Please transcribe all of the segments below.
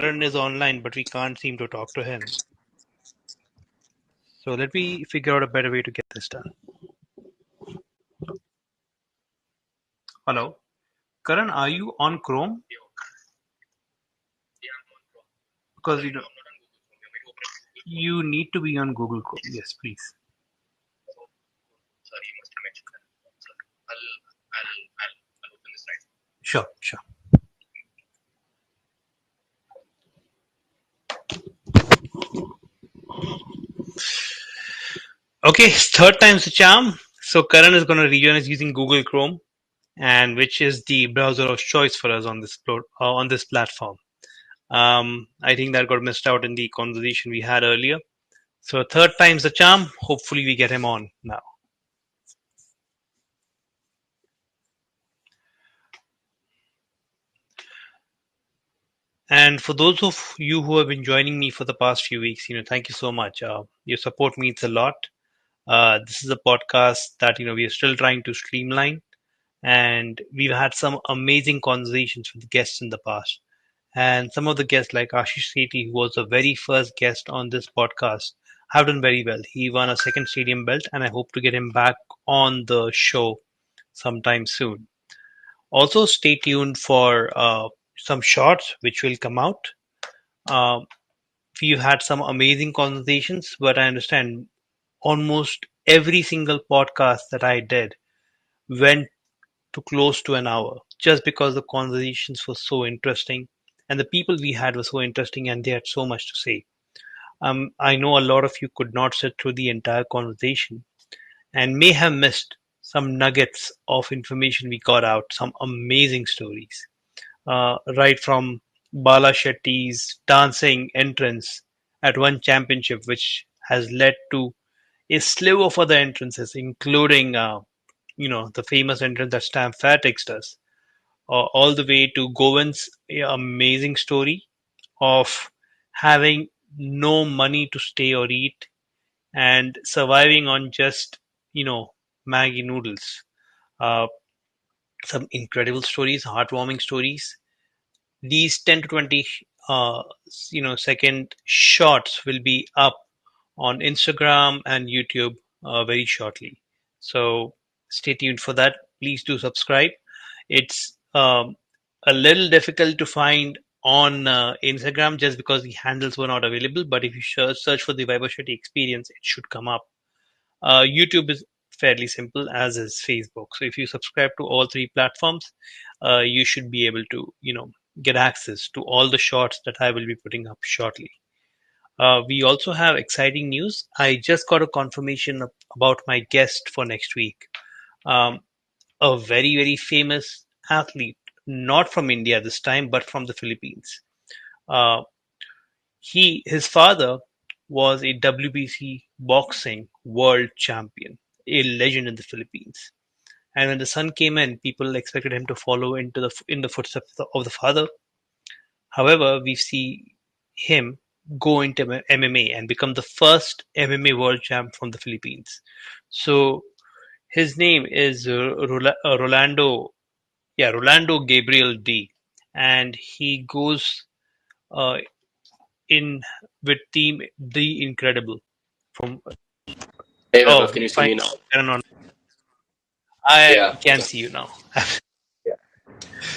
Karan is online, but we can't seem to talk to him. So let me figure out a better way to get this done. Hello, Karan, are you on Chrome? Because you need to be on Google Chrome. Yes, please. Sure, sure. Okay, third time's the charm. So Karan is going to rejoin us using Google Chrome, and which is the browser of choice for us on this platform. I think that got missed out in the conversation we had earlier. So third time's the charm. Hopefully we get him on now. And for those of you who have been joining me for the past few weeks, thank you so much. Your support means a lot. This is a podcast that we are still trying to streamline, and we've had some amazing conversations with guests in the past. And some of the guests, like Ashish Sethi, who was the very first guest on this podcast, have done very well. He won a second stadium belt, and I hope to get him back on the show sometime soon. Also, stay tuned for some shorts which will come out. Uh, we've had some amazing conversations, but I understand almost every single podcast that I did went to close to an hour just because the conversations were so interesting and the people we had were so interesting and they had so much to say. I know a lot of you could not sit through the entire conversation and may have missed some nuggets of information we got out, some amazing stories. Right from Bala Shetty's dancing entrance at one championship, which has led to a slew of other entrances, including the famous entrance that Stamp Fairtex does, all the way to Govind's amazing story of having no money to stay or eat and surviving on just Maggie noodles. Uh, some incredible stories, heartwarming stories. These 10 to 20 second shots will be up on Instagram and YouTube very shortly. So stay tuned for that. Please do subscribe. It's a little difficult to find on Instagram just because the handles were not available. But if you search for the Vaibhav Shetty experience, it should come up. YouTube is fairly simple, as is Facebook. So if you subscribe to all three platforms, you should be able to, get access to all the shorts that I will be putting up shortly. We also have exciting news. I just got a confirmation about my guest for next week. Um, a very, very famous athlete, not from India this time, but from the Philippines. Uh, his father was a WBC boxing world champion, a legend in the Philippines. And when the son came in, people expected him to follow in the footsteps of the father. However, we see him go into MMA and become the first MMA world champ from the Philippines. So his name is Rolando Gabriel D, and he goes uh, in with Team The Incredible. From Hey Vaibhav, oh, can you see fine. me now? I Yeah. can see you now. Yeah.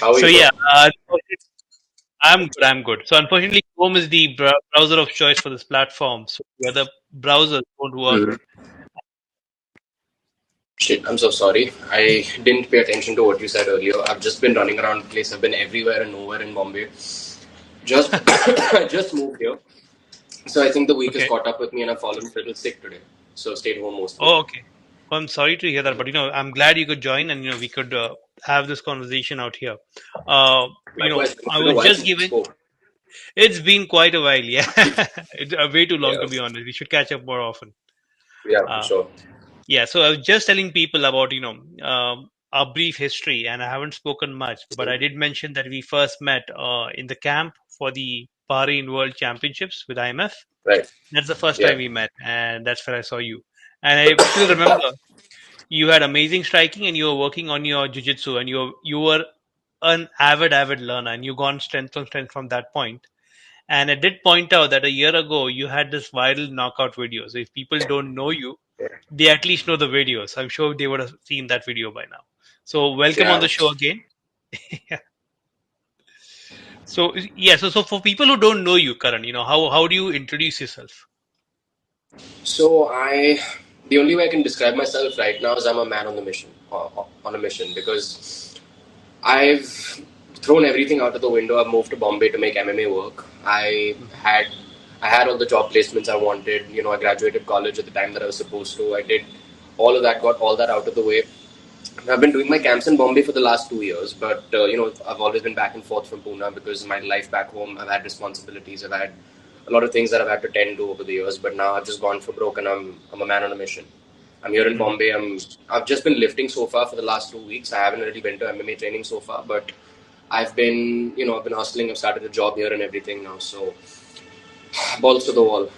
How are So you, yeah, bro? I'm good. I'm good. So unfortunately, Chrome is the browser of choice for this platform. So the other browsers don't work. hmm Shit, I'm so sorry. I didn't pay attention to what you said earlier. I've just been running around the place. I've been everywhere and nowhere in Bombay. Just, I just moved here. So I think the week has Okay. caught up with me and I've fallen a little sick today. So stayed home most of the Oh, day. okay. Well, I'm sorry to hear that, but I'm glad you could join, and we could have this conversation out here. Likewise, I it's been a was while just since we giving. spoke. It's been quite a while, yeah. It's way too long Yeah. to be honest. We should catch up more often. Yeah, for Uh, sure. yeah. So I was just telling people about our brief history, and I haven't spoken much, but I did mention that we first met in the camp for the Bahrain World Championships with IMF. Right. That's the first Yeah. time we met, and that's where I saw you. And I still remember you had amazing striking, and you were working on your jiu-jitsu, and you were an avid learner, and you gone strength from strength from that point. And I did point out that a year ago you had this viral knockout video. So if people don't know you, they at least know the video. So I'm sure they would have seen that video by now. So welcome on Yeah. the show again. So yeah, so for people who don't know you, Karan, how do you introduce yourself? So the only way I can describe myself right now is I'm a man on the mission, on a mission, because I've thrown everything out of the window. I've moved to Bombay to make MMA work. I had all the job placements I wanted. I graduated college at the time that I was supposed to. I did all of that, got all that out of the way. I've been doing my camps in Bombay for the last 2 years, but I've always been back and forth from Pune because my life back home, I've had responsibilities, I've had a lot of things that I've had to tend to over the years. But now I've just gone for broke, and I'm a man on a mission. I'm here in Mhm. Bombay. I've just been lifting so far for the last 2 weeks. I haven't really been to MMA training so far, but I've been hustling. I've started a job here and everything now. So balls to the wall,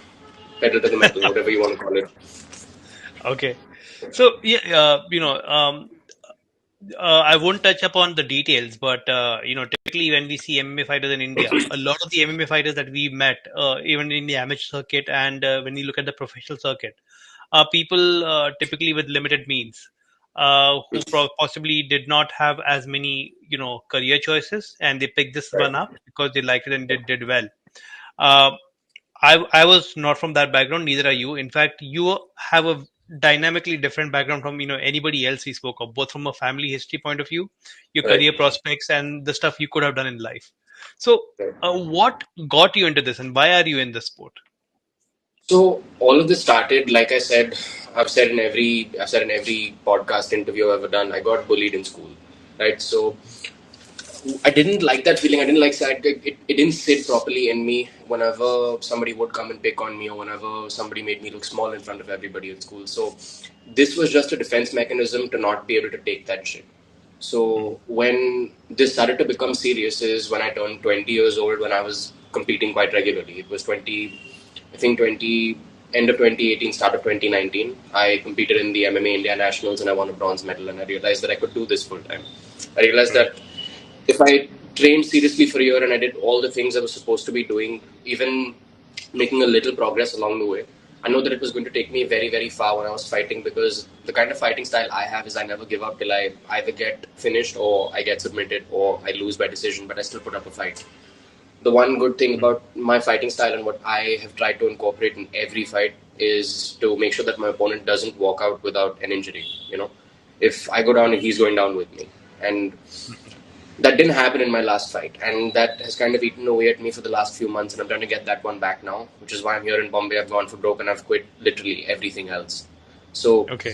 pedal to the metal, whatever you want to call it. Okay. So yeah, I won't touch upon the details, but typically when we see MMA fighters in India, a lot of the MMA fighters that we met, even in the amateur circuit and when you look at the professional circuit, are people typically with limited means, who possibly did not have as many, career choices, and they picked this Right. one up because they liked it and did well. Uh, I was not from that background. Neither are you. In fact, you have a dynamically different background from anybody else we spoke of, both from a family history point of view, your Right. career prospects, and the stuff you could have done in life. So, Right. what got you into this, and why are you in this sport? So all of this started, like I've said in every podcast interview I've ever done, I got bullied in school, right? So I didn't like that feeling. I didn't like it didn't sit properly in me. Whenever somebody would come and pick on me, or whenever somebody made me look small in front of everybody at school. So this was just a defense mechanism to not be able to take that shit. Mhm. So when this started to become serious is when I turned 20 years old, when I was competing quite regularly. It was 20, I think 20, end of 2018, start of 2019. I competed in the MMA India Nationals and I won a bronze medal, and I realized that I could do this full time. I realized Right. that if I trained seriously for a year and I did all the things I was supposed to be doing, even making a little progress along the way, I know that it was going to take me very, very far when I was fighting, because the kind of fighting style I have is I never give up till I either get finished or I get submitted or I lose by decision, but I still put up a fight. The one good thing Mhm. about my fighting style and what I have tried to incorporate in every fight is to make sure that my opponent doesn't walk out without an injury. If I go down, he's going down with me. And that didn't happen in my last fight, and that has kind of eaten away at me for the last few months, and I'm trying to get that one back now, which is why I'm here in Bombay. I've gone for broke and I've quit literally everything else. So Okay.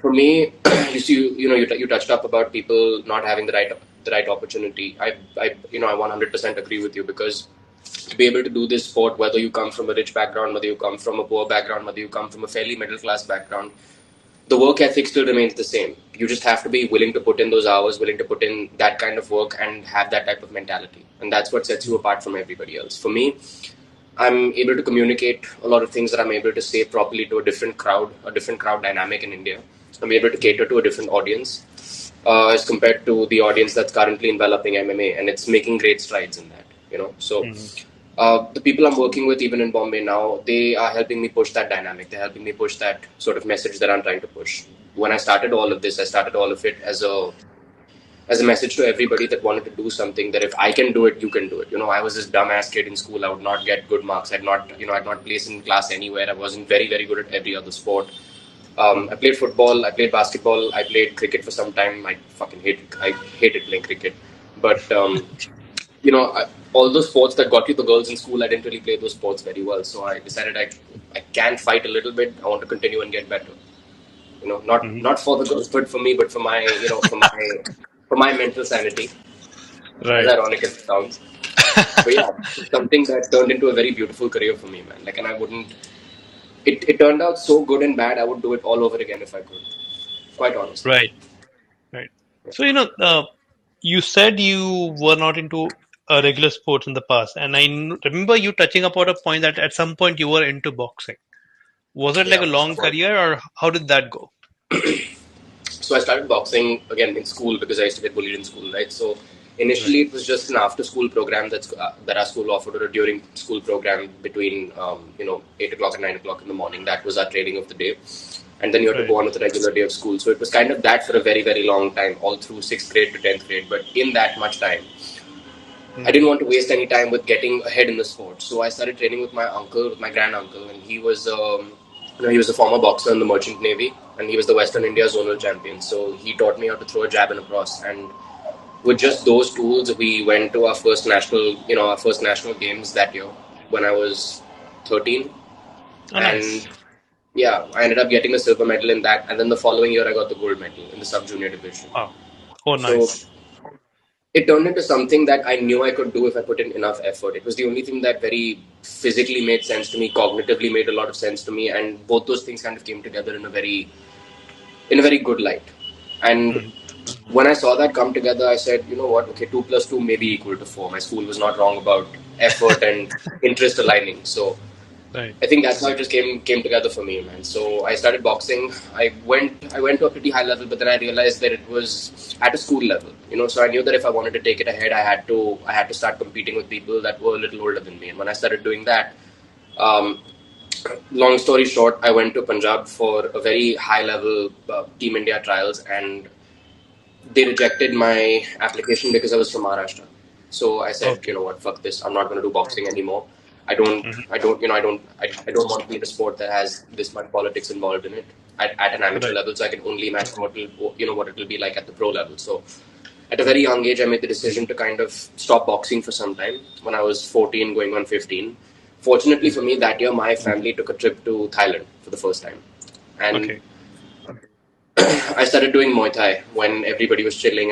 for me, you touched up about people not having the right opportunity. I 100% agree with you, because to be able to do this sport, whether you come from a rich background, whether you come from a poor background, whether you come from a fairly middle class background, the work ethic still remains the same. You just have to be willing to put in those hours, willing to put in that kind of work, and have that type of mentality. And that's what sets you apart from everybody else. For me, I'm able to communicate a lot of things that I'm able to say properly to a different crowd dynamic in India. I'm able to cater to a different audience as compared to the audience that's currently enveloping MMA, and it's making great strides in that. So Mhm. the people I'm working with, even in Bombay now, they are helping me push that dynamic. They're helping me push that sort of message that I'm trying to push. When I started all of this, I started all of it as a message to everybody that wanted to do something, that if I can do it, you can do it. I was this dumbass kid in school. I would not get good marks. I'd not place in class anywhere. I wasn't very, very good at every other sport. I Mhm. played football. I played basketball. I played cricket for some time. I hated playing cricket. But all those sports that got you the girls in school, I didn't really play those sports very well. So I decided I can fight a little bit. I want to continue and get better. Not Mhm. not for the girls, but for me, but for my mental sanity. As Right. ironic as it sounds, but yeah, it's something that turned into a very beautiful career for me, man. Like, and I wouldn't. It turned out so good and bad. I would do it all over again if I could. Quite honestly. Right. Right. So you said you were not into regular sports in the past, and I remember you touching upon a point that at some point you were into boxing. Was it like Yeah. a long career, or how did that go? So I started boxing again in school because I used to get bullied in school, right? So Right. Initially, it was just an after-school program that our school offered, or a during-school program between 8 o'clock and 9 o'clock in the morning. That was our training of the day, and then you had to Right. go on with a regular day of school. So it was kind of that for a very very long time, all through sixth grade to 10th grade. But in that much time, I Mm-hmm. didn't want to waste any time with getting ahead in the sport. So I started training with my uncle, with my grand uncle, and he was a former boxer in the Merchant Navy, and he was the Western India zonal champion. So he taught me how to throw a jab and a cross, and with just those tools, we went to our first national games that year when I was 13, Oh, and nice. yeah, I ended up getting a silver medal in that, and then the following year I got the gold medal in the sub junior division. Oh, oh, So nice. it turned into something that I knew I could do if I put in enough effort. It was the only thing that very physically made sense to me, cognitively made a lot of sense to me, and both those things kind of came together in a very good light. And Mm-hmm. when I saw that come together, I said, you know what? Okay, 2 plus 2 may be equal to 4. My school was not wrong about effort and interest aligning. So Right. I think that's how it just came together for me, man. So I started boxing. I went to a pretty high level, but then I realized that it was at a school level. So I knew that if I wanted to take it ahead, I had to start competing with people that were a little older than me. And when I started doing that, um, long story short, I went to Punjab for a very high level Team India trials, and they rejected my application because I was from Maharashtra. So I said, you Okay. know what, fuck this. I'm not going to do boxing anymore. I don't, Mm-hmm. I don't, you know, I don't want to be in a sport that has this much politics involved in it at an amateur Right. level. So I can only imagine what it will be like at the pro level. So at a very young age, I made the decision to kind of stop boxing for some time when I was 14, going on 15. Fortunately for me, that year, my family took a trip to Thailand for the first time. And Okay. I started doing Muay Thai when everybody was chilling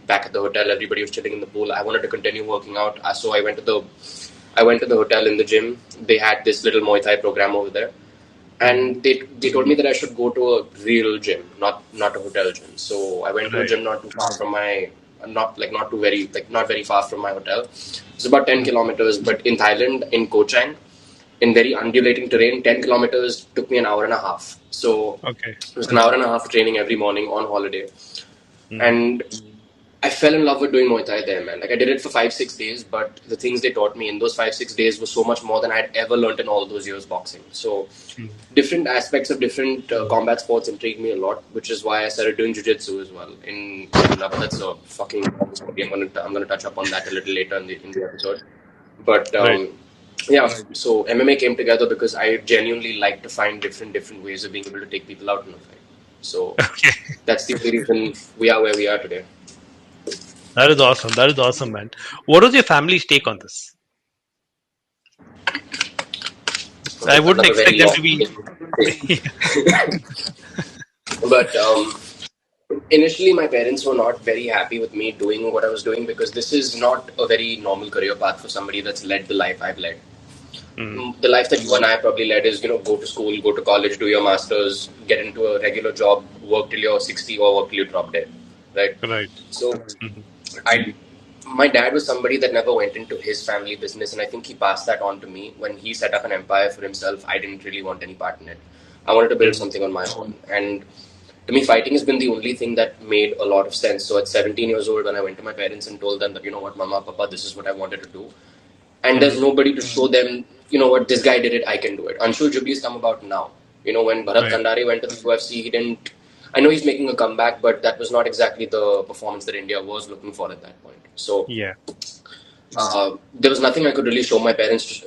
back at the hotel. Everybody was chilling in the pool. I wanted to continue working out, so I went to the hotel in the gym. They had this little Muay Thai program over there, Mm-hmm. and they told me that I should go to a real gym, not a hotel gym. So I went to a Right. gym not too far from my not very far from my hotel. It's about 10 Mm-hmm. kilometers, but in Thailand, in Koh Chang, in very undulating terrain, 10 kilometers took me an hour and a half. So Okay. it was an hour and a half of training every morning on holiday. Mm-hmm. And I fell in love with doing Muay Thai there, man. Like I did it for 5, 6 days, but the things they taught me in those 5, 6 days was so much more than I had ever learned in all those years boxing. So Mm-hmm. different aspects of different combat sports intrigued me a lot, which is why I started doing jiu-jitsu as well in Pune. But that's a fucking long story. I'm gonna touch up on that a little later in the episode. But Right. yeah, so MMA came together because I genuinely like to find different ways of being able to take people out in a fight. So Okay. that's the only reason we are where we are today. That is awesome. That is awesome, man. What was your family's take on this? I Okay, wouldn't another very expect them long to be. thing. But initially, my parents were not very happy with me doing what I was doing because this is not a very normal career path for somebody that's led the life I've led. Mm, The life that you and I probably led is, go to school, go to college, do your masters, get into a regular job, work till you're 60 or work till you drop dead, right? right. So Mm-hmm. I, my dad was somebody that never went into his family business, and I think he passed that on to me. When he set up an empire for himself, I didn't really want any part in it. I wanted to build Mm-hmm. something on my own, and to me, fighting has been the only thing that made a lot of sense. So at 17 years old, when I went to my parents and told them that, you know what, Mama, Papa, this is what I wanted to do, and Mm-hmm. there's nobody to show them, you know what, this guy did it, I can do it. Anshul Jubli's come about now. When Bharat Right. Kandari went to the UFC, he didn't. I know he's making a comeback, but that was not exactly the performance that India was looking for at that point. So Yeah. there was nothing I could really show my parents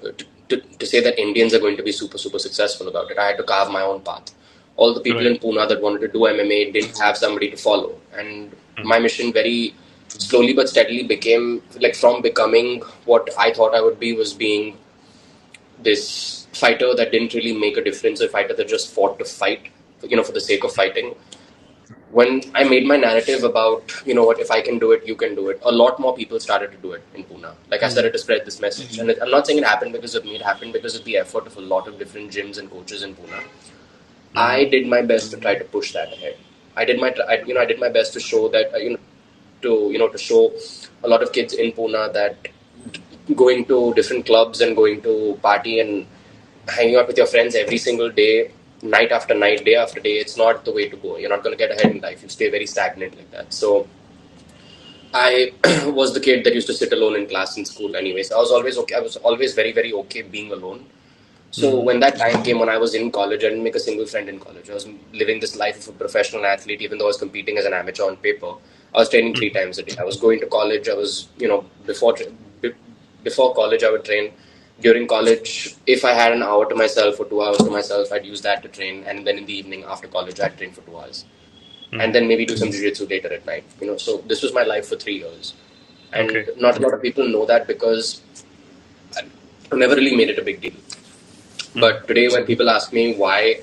to say that Indians are going to be super, super successful about it. I had to carve my own path. All the people Right. in Pune that wanted to do MMA didn't have somebody to follow. And Mm-hmm. my mission very slowly but steadily became like from becoming what I thought I would be was being this fighter that didn't really make a difference, a fighter that just fought to fight, for the sake of fighting. When I made my narrative about, you know what, if I can do it, you can do it, a lot more people started to do it in Pune. Like I Mm-hmm. started to spread this message. And I'm not saying it happened because of me, it happened because of the effort of a lot of different gyms and coaches in Pune. Mm-hmm. I did my best to try to push that ahead. I did my best to show that, to show a lot of kids in Pune that going to different clubs and going to party and hanging out with your friends every single day, night after night, day after day, it's not the way to go. You're not going to get ahead in life. You stay very stagnant like that. So I was the kid that used to sit alone in class in school. Anyways, I was always okay. I was always very, very okay being alone. So Mm-hmm. when that time came when I was in college, I didn't make a single friend in college. I was living this life of a professional athlete, even though I was competing as an amateur on paper. I was training three times a day. I was going to college. I was, be- before college, I would train. During college, if I had an hour to myself or 2 hours to myself, I'd use that to train. And then in the evening after college, I'd train for 2 hours. And Mm-hmm. then maybe do some jiu-jitsu later at night. So this was my life for 3 years. Okay. And not a lot of people know that because I never really made it a big deal. Mm-hmm. But today, when people ask me why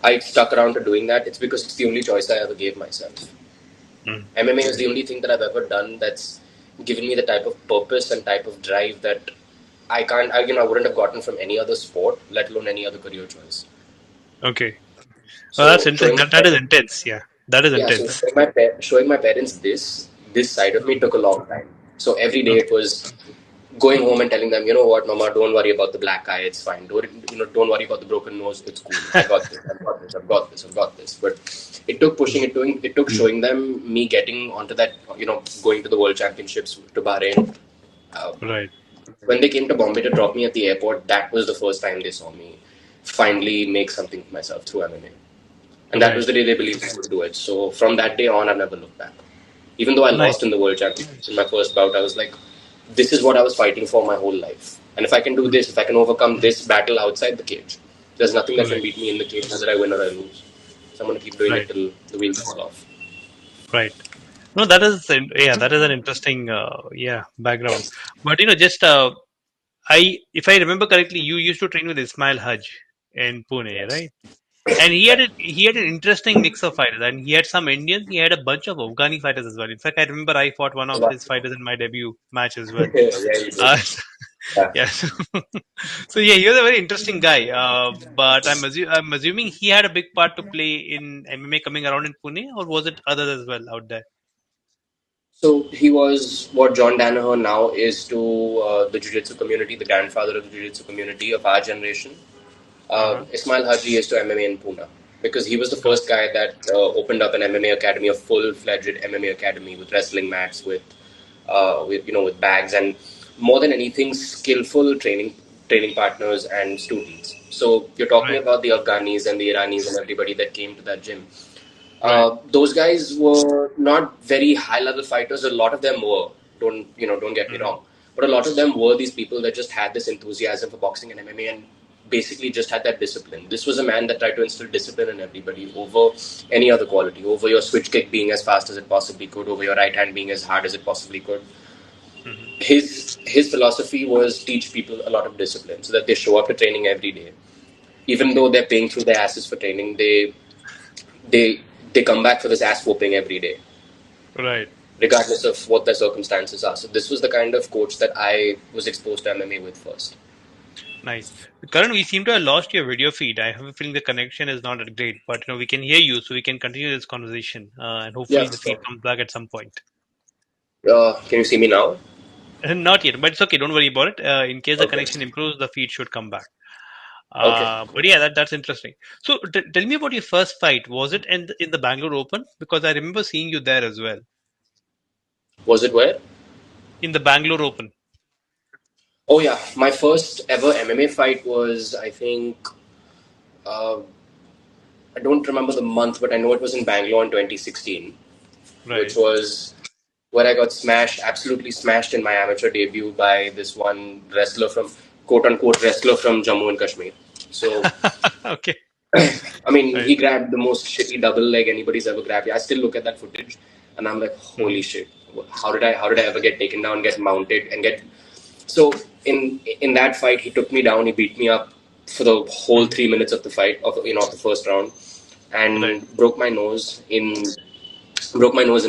I stuck around to doing that, it's because it's the only choice I ever gave myself. Mm-hmm. MMA is the only thing that I've ever done that's given me the type of purpose and type of drive that I wouldn't have gotten from any other sport, let alone any other career choice. Okay. Well, that's So interesting. That is intense. Yeah, that is yeah, so intense. showing my parents this side of me took a long time. So every day Okay. it was going home and telling them, you know what, Mama, don't worry about the black eye, it's fine. Don't worry about the broken nose, it's cool. I got this. I've got this. I've got this. I've got this. But it took pushing, it took showing them me getting onto that, going to the World Championships to Bahrain. Uh, Right. when they came to Bombay to drop me at the airport, that was the first time they saw me finally make something for myself through MMA. And that was Right. the day they believed I would do it. So from that day on, I've never looked back. Even though I Nice. lost in the World Championships in my first bout, I was like, this is what I was fighting for my whole life. And if I can do this, if I can overcome this battle outside the cage, there's nothing that can Right. beat me in the cage, whether I win or I lose. So I'm going to keep doing it Right. till the wheels fall off. Right. No, that is yeah, that is an interesting yeah background. But just if I remember correctly, you used to train with Ismail Haj in Pune, Yes. right? And he had an interesting mix of fighters, and he had some Indians. He had a bunch of Afghani fighters as well. In fact, I remember I fought one of his fighters in my debut match as well. Yeah, you did. Uh, Yeah. yeah, so yeah, he was a very interesting guy. But I'm assuming he had a big part to play in MMA coming around in Pune, or was it others as well out there? So he was what John Danaher now is to the jiu-jitsu community, the grandfather of the jiu-jitsu community of our generation. Uh huh. Ismail Haji is to MMA in Pune because he was the Got first guy that opened up an MMA academy, a full-fledged MMA academy with wrestling mats, with bags, and more than anything, skillful training partners and students. So you're talking right, about the Afghanis and the Iranis and everybody that came to that gym. right. Those guys were not very high-level fighters. A lot of them were. Don't get me Mm-hmm. wrong. But a lot of them were these people that just had this enthusiasm for boxing and MMA and basically just had that discipline. This was a man that tried to instill discipline in everybody over any other quality, over your switch kick being as fast as it possibly could, over your right hand being as hard as it possibly could. Mm-hmm. His philosophy was teach people a lot of discipline so that they show up to training every day. Even though they're paying through their asses for training, they they come back for this ass whooping every day, Right. regardless of what their circumstances are. So this was the kind of coach that I was exposed to MMA with first. Nice. Karan, we seem to have lost your video feed. I have a feeling the connection is not that great, but we can hear you, so we can continue this conversation, and Yeah, hopefully the feed sure. comes back at some point. Can you see me now? Not yet, but it's okay. Don't worry about it. In case the Okay. connection improves, the feed should come back. Okay. But yeah, that's interesting. So tell me about your first fight. Was it in the Bangalore Open? Because I remember seeing you there as well Was it where? in the Bangalore Open. Oh yeah, my first ever MMA fight was I think uh, I don't remember the month, but I know it was in Bangalore in 2016, which Right. was where I got smashed, absolutely smashed in my amateur debut by this one wrestler from quote unquote wrestler from Jammu and Kashmir. So Okay. I mean, Right. he grabbed the most shitty double leg anybody's ever grabbed. I still look at that footage and I'm like, holy Mhm. shit! How did I ever get taken down, get mounted, and get so in that fight he took me down. He beat me up for the whole Mhm. 3 minutes of the fight of the first round, Right. and broke my nose in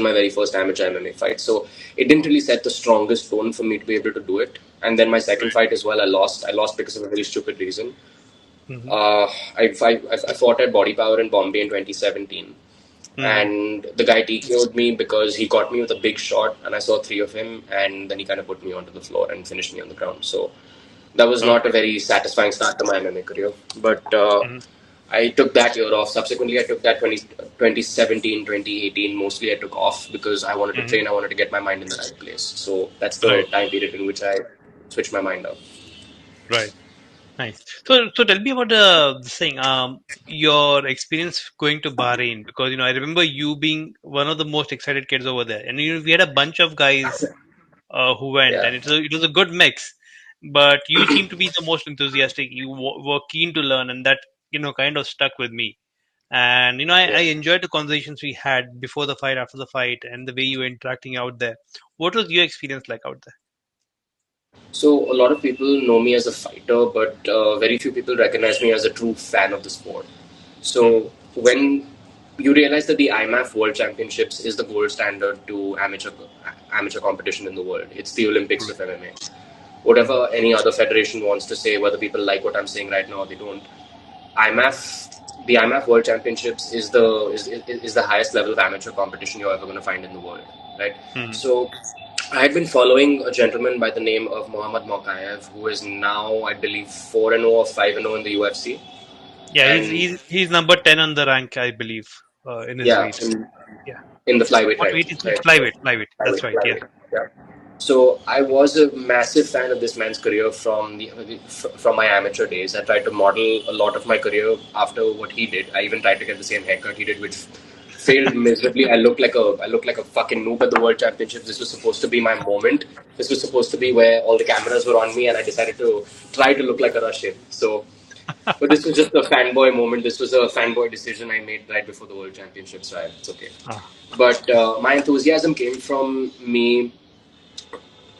my very first amateur MMA fight. So it didn't really set the strongest tone for me to be able to do it. And then my second Right. fight as well, I lost. I lost because of a very stupid reason. Hmm. Uh, I fought at Body Power in Bombay in 2017, Hmm. and the guy TKO'd me because he caught me with a big shot, and I saw three of him, and then he kind of put me onto the floor and finished me on the ground. So that was not a Okay. very satisfying start to my MMA career. But Mhm. I took that year off. Subsequently, I took that 2017, 2018. Mostly, I took off because I wanted to Hmm. train. I wanted to get my mind in the right place. So that's the Right, time period in which I switched my mind up. right. Nice. So tell me about this thing. Your experience going to Bahrain, because I remember you being one of the most excited kids over there, and we had a bunch of guys who went, Yeah. and it was a good mix. But you seem to be the most enthusiastic. You were keen to learn, and that kind of stuck with me. And I Yeah. enjoyed the conversations we had before the fight, after the fight, and the way you were interacting out there. What was your experience like out So a lot of people know me as a fighter, but very few people recognize me as a true fan of the sport. there? So when you realize that the IMAF World Championships is the gold standard to amateur competition in the world, it's the Olympics of MMA. Hmm. Whatever any other federation wants to say, whether people like what I'm saying right now or they don't, IMAF, the IMAF World Championships is the highest level of amateur competition you're ever going to find in the world, right? Hmm. So I had been following a gentleman by the name of Mohammad Mokaev, who is now, I believe, 4-0 or 5-0 in the UFC. Yeah, he's And he's he's number 10 on the rank, I believe, in his yeah, weight. Yeah. in the flyweight What weight is rankings, he? right? Flyweight, flyweight. That's Flyweight, right. Yeah. flyweight. Yeah. So I was a massive fan of this man's career from my amateur days. I tried to model a lot of my career after what he did. I even tried to get the same haircut he did, which failed miserably. I looked like a fucking noob at the World Championships. This was supposed to be my moment. This was supposed to be where all the cameras were on me, and I decided to try to look like a Russian. So, but this was just a fanboy moment. This was a fanboy decision I made right before the World Championships. So it's okay. Ah, But my enthusiasm came from me,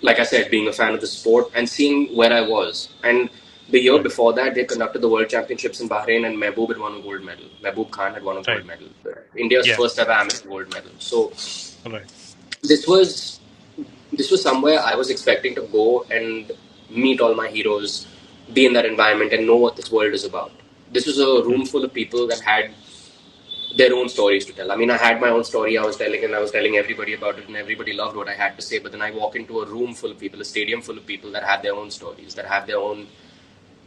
like I said, being a fan of the sport and seeing where I was. And the year right, before that, they conducted the World Championships in Bahrain, and Mehboob had won a gold medal. Mehboob Khan had won a right. gold medal. India's Yeah. first ever amateur gold medal. So Right. this was this was somewhere I was expecting to go and meet all my heroes, be in that environment, and know what this world is about. This was a Mm. room full of people that had their own stories to tell. I mean, I had my own story I was telling, and I was telling everybody about it, and everybody loved what I had to say. But then I walk into a room full of people, a stadium full of people that have their own stories, that have their own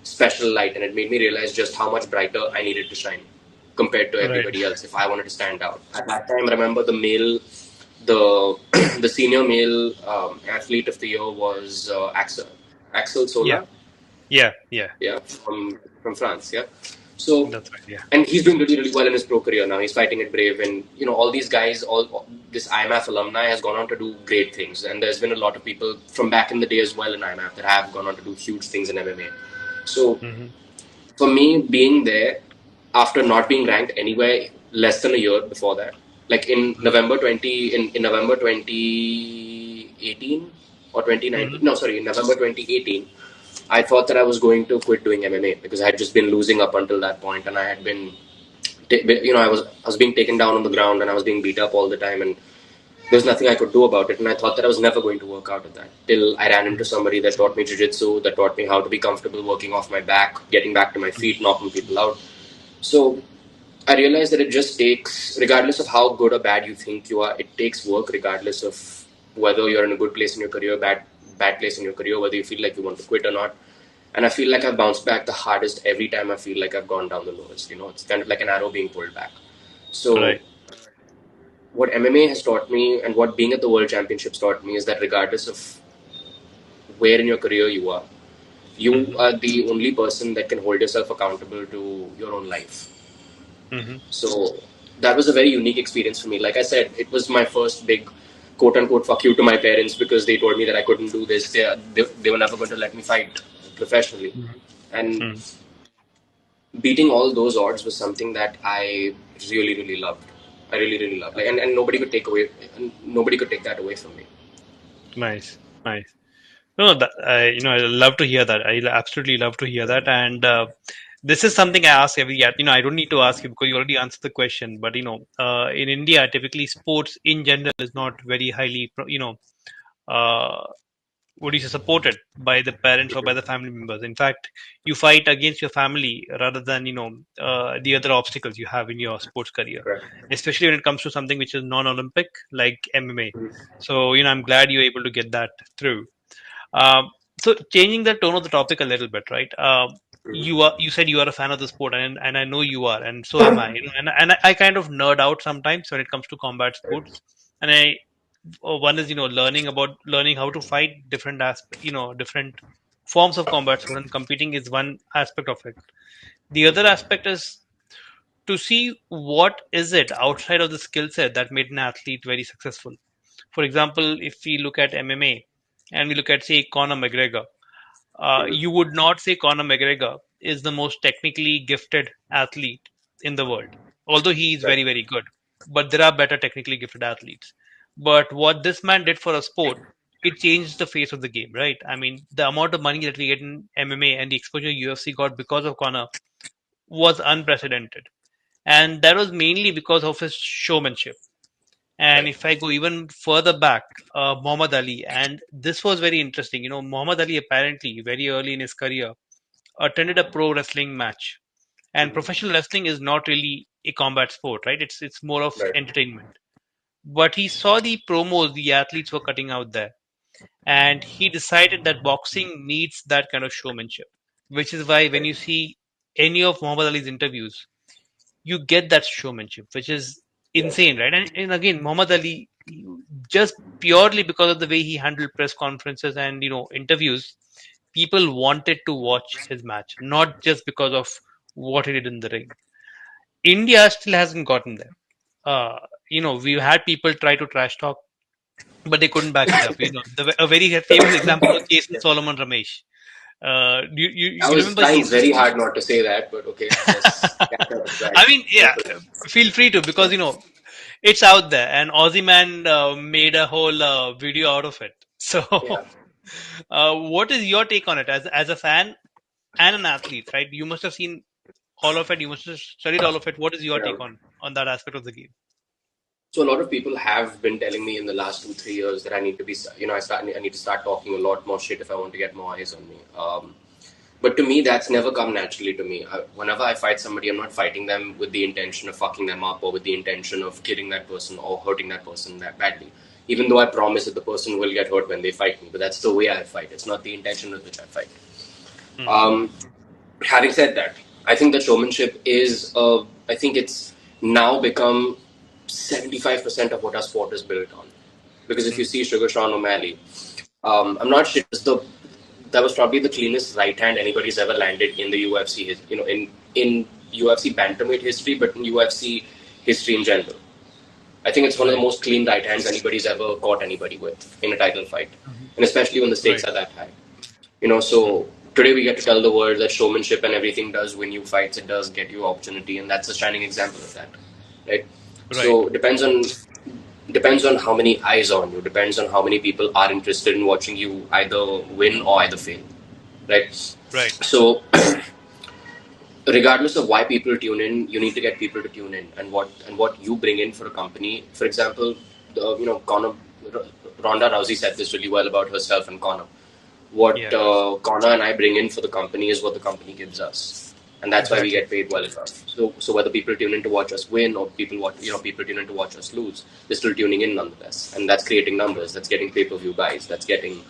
special light, and it made me realize just how much brighter I needed to shine compared to Right. everybody else if I wanted to stand out. At that time, remember the the senior male athlete of the year was Axel Yeah. Sola, Yeah. Yeah. yeah, from France, yeah. So, That's right. Yeah. and he's doing really really well in his pro career now. He's fighting at Brave, and all these guys, all this IMAF alumni has gone on to do great things. And there's been a lot of people from back in the day as well in IMAF that have gone on to do huge things in MMA. So, Hmm. for me, being there after not being ranked anywhere less than a year before that, like in November 2018 or 2019, Hmm. no, sorry, in November 2018, I thought that I was going to quit doing MMA because I had just been losing up until that point, and I had been, I was being taken down on the ground, and I was being beat up all the time, and there's nothing I could do about it. And I thought that I was never going to work out of that till I ran into somebody that taught me jiu-jitsu, that taught me how to be comfortable working off my back, getting back to my feet, knocking people out. So I realized that it just takes, regardless of how good or bad you think you are, it takes work regardless of whether you're in a good place in your career, bad place in your career, whether you feel like you want to quit or not. And I feel like I've bounced back the hardest every time I feel like I've gone down the lowest. It's kind of like an arrow being pulled back. So Right. what MMA has taught me and what being at the World Championships taught me is that regardless of where in your career you are, you Hmm. are the only person that can hold yourself accountable to your own life. Hmm. So that was a very unique experience for me. Like I said, it was my first big quote unquote fuck you to my parents because they told me that I couldn't do this. They were never going to let me fight professionally. And Hmm. beating all those odds was something that I really, really loved. I really, really loved. Like, and nobody could take that away from me. Nice. Nice. No, that I love to hear that. I absolutely love to hear that. And this is something I ask every. I don't need to ask you because you already answered the question. But in India, typically sports in general is not very highly, uh, what do you say, supported by the parents or by the family members. In fact, you fight against your family rather than the other obstacles you have in your sports career, Correct. especially when it comes to something which is non-Olympic like MMA. So I'm glad you're able to get that through. Um, so changing the tone of the topic a little bit, right? you said you are a fan of the sport, and I know you are, and so am I. And I kind of nerd out sometimes when it comes to combat sports. And one is learning how to fight different different forms of combat sport, and competing is one aspect of it. The other aspect is to see what is it outside of the skill set that made an athlete very successful. For example, if we look at MMA and we look at, say, Conor McGregor, Mhm. you would not say Conor McGregor is the most technically gifted athlete in the world, although he is Right. very, very good. But there are better technically gifted athletes. But what this man did for a sport, it changed the face of the game, right? I mean, the amount of money that we get in MMA and the exposure UFC got because of Conor was unprecedented. And that was mainly because of his showmanship. And Right. if I go even further back, Muhammad Ali, and this was very interesting. Muhammad Ali apparently very early in his career attended a pro wrestling match. And Mhm. professional wrestling is not really a combat sport, right? It's more of Right. entertainment. But he saw the promos the athletes were cutting out there, and he decided that boxing needs that kind of showmanship. Which is why when Right. you see any of Muhammad Ali's interviews, you get that showmanship, which is Yeah. insane, right? And again, Muhammad Ali, just purely because of the way he handled press conferences and interviews, people wanted to watch his match, not just because of what he did in the ring. India still hasn't gotten there. We've had people try to trash talk, but they couldn't back it up. A very famous example was Jason Yeah. Solomon Ramesh. I You was remember trying Jason? very hard not to say that, but okay, let's catch up with that. I mean, Go yeah, for it. feel free to, because it's out there, and Aussie Man made a whole video out of it. So, Yeah. what is your take on it as a fan and an athlete? Right, you must have seen all of it. You must have studied all of it. What is your Yeah. take on that aspect of the game? So a lot of people have been telling me in the last 2 3 years that I need to be, I need to start talking a lot more shit if I want to get more eyes on me. But to me, that's never come naturally to me. Whenever I fight somebody, I'm not fighting them with the intention of fucking them up or with the intention of killing that person or hurting that person that badly. Even though I promise that the person will get hurt when they fight me, but that's the way I fight. It's not the intention with which I fight. Hmm. Um, Having said that, I think that showmanship is, I think it's now become 75% of what our sport is built on. Because if you Hmm. see Sugar Sean O'Malley, I'm not sure. That was probably the cleanest right hand anybody's ever landed in the UFC. In UFC bantamweight history, but in UFC history in general. I think it's one of the Right. most clean right hands anybody's ever caught anybody with in a title fight, Mhm. and especially when the stakes Right. are that high. So Mhm. today we get to tell the world that showmanship and everything does win you fights. It does get you opportunity, and that's a shining example of that, right? Right. So depends on how many eyes on you. Depends on how many people are interested in watching you either win or either fail, right? Right. So regardless of why people tune in, you need to get people to tune in, and what you bring in for a company. For example, Conor, Ronda Rousey said this really well about herself and Conor. What Yeah. Connor and I bring in for the company is what the company gives us, and that's why we Exactly. get paid well enough. So whether people tune in to watch us win or people tune in to watch us lose, they're still tuning in nonetheless, and that's creating numbers. That's getting pay-per-view buys. That's getting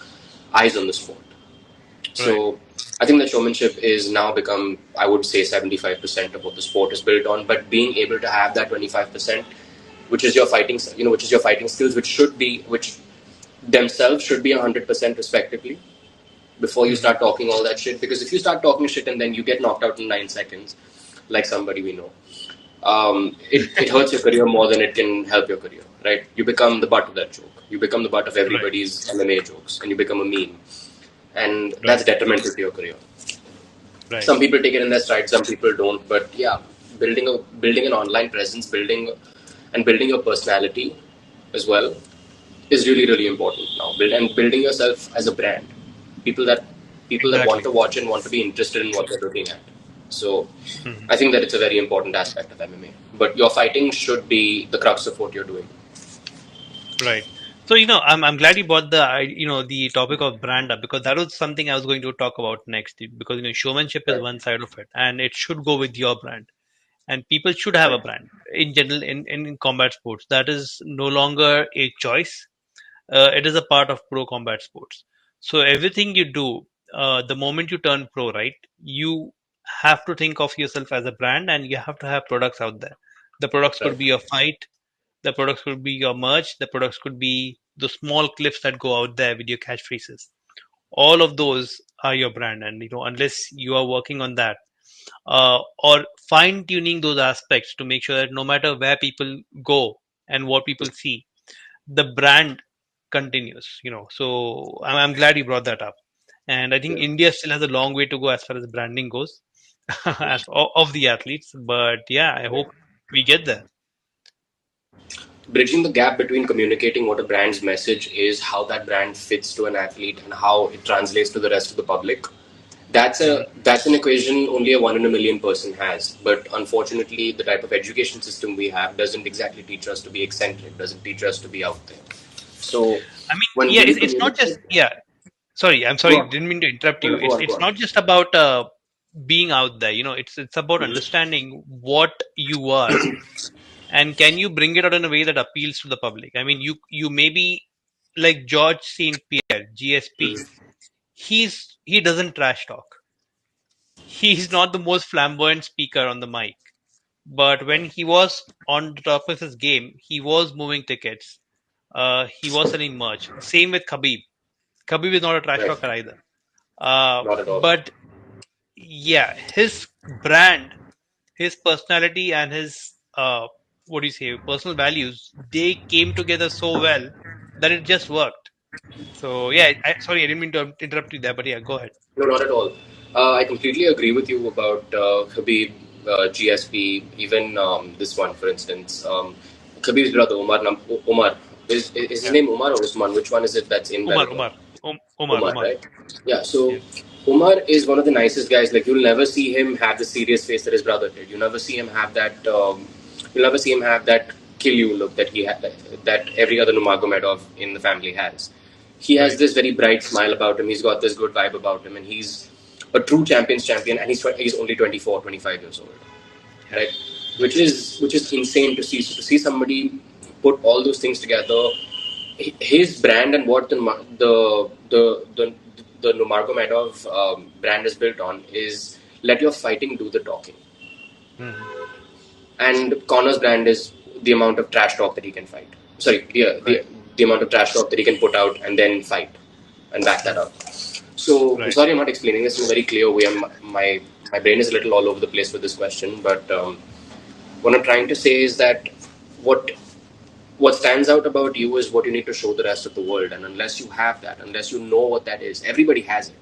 eyes on the sport. Right. So I think that showmanship is now become, I would say, 75% of what the sport is built on. But being able to have that 25%, which is your fighting, which is your fighting skills, which themselves should be 100% respectively before you Hmm. start talking all that shit. Because if you start talking shit and then you get knocked out in 9 seconds, like somebody we know, it hurts your career more than it can help your career, right? You become the butt of that joke. You become the butt of Right. everybody's MMA jokes, and you become a meme, and Right. that's detrimental to your career. Right. Some people take it in their stride, some people don't. But yeah, building an online presence, building your personality as well is really really important now. Building yourself as a brand. People that people that want Exactly. to watch and want to be interested in what they're looking at. So Hmm. I think that it's a very important aspect of MMA. But your fighting should be the crux of what you're doing. Right. So I'm glad you brought the topic of brand up, because that was something I was going to talk about next. Because showmanship is Right. one side of it, and it should go with your brand. And people should have a Right. brand in general in combat sports. That is no longer a choice. It is a part of pro combat sports. So everything you do, the moment you turn pro, right, you have to think of yourself as a brand, and you have to have products out there. The products could Right. be your fight, the products could be your merch, the products could be the small clips that go out there with your catchphrases. All of those are your brand, and unless you are working on that, or fine tuning those aspects to make sure that no matter where people go and what people see, the brand continues. So I'm glad you brought that up, and I think Yeah. India still has a long way to go as far as branding goes, of the athletes. But yeah, I hope we get there. Bridging the gap between communicating what a brand's message is, how that brand fits to an athlete, and how it translates to the rest of the public. Mhm. That's an equation only a one in a million person has. But unfortunately, the type of education system we have doesn't exactly teach us to be eccentric, doesn't teach us to be out there. So I mean, yeah, when you it's not just, communicate, yeah. Sorry, I'm go sorry, on, didn't mean to interrupt no, you. no, go It's on, go it's on. not just about being out there. It's about understanding what you are, and can you bring it out in a way that appeals to the public. I mean, you maybe like George St. Pierre, GSP. Mhm. He doesn't trash talk. He's not the most flamboyant speaker on the mic, but when he was on the top of his game, he was moving tickets. He was selling merch. Same with Khabib. Khabib is not a trash Right, talker either. not at all. But yeah, his brand, his personality, and his what do you say, personal values, they came together so well that it just worked. So yeah, sorry, I didn't mean to interrupt you there, but yeah, go ahead. No, not at all. I completely agree with you about Khabib, GSP, even this one, for instance. Khabib's brother, Omar. Is his Yeah, name Omar or Usman? Which one is it that's in Umar, Bellator? Umar, Umar, Umar, Umar. right? Yeah, Yeah, so Umar is one of the nicest guys. Like, you'll never see him have the serious face that his brother did. You'll never see him have that. You'll never see him have that kill you look that he had, that every other Nurmagomedov in the family has. He has right. this very bright smile about him. He's got this good vibe about him, and he's a true champions champion. And he's only 24, 25 years old, Yeah, right? right. Which is insane to see. So to see somebody put all those things together, his brand and what the Nurmagomedov brand is built on is let your fighting do the talking. Hmm. And Connor's brand is the amount of trash talk that he can fight. Sorry, Right. the amount of trash talk that he can put out and then fight and back that Hmm. up. So I'm Right. sorry I'm not explaining this in a very clear way. My brain is a little all over the place with this question, but what I'm trying to say is that what what stands out about you is what you need to show the rest of the world. And unless you have that, unless you know what that is, everybody has it,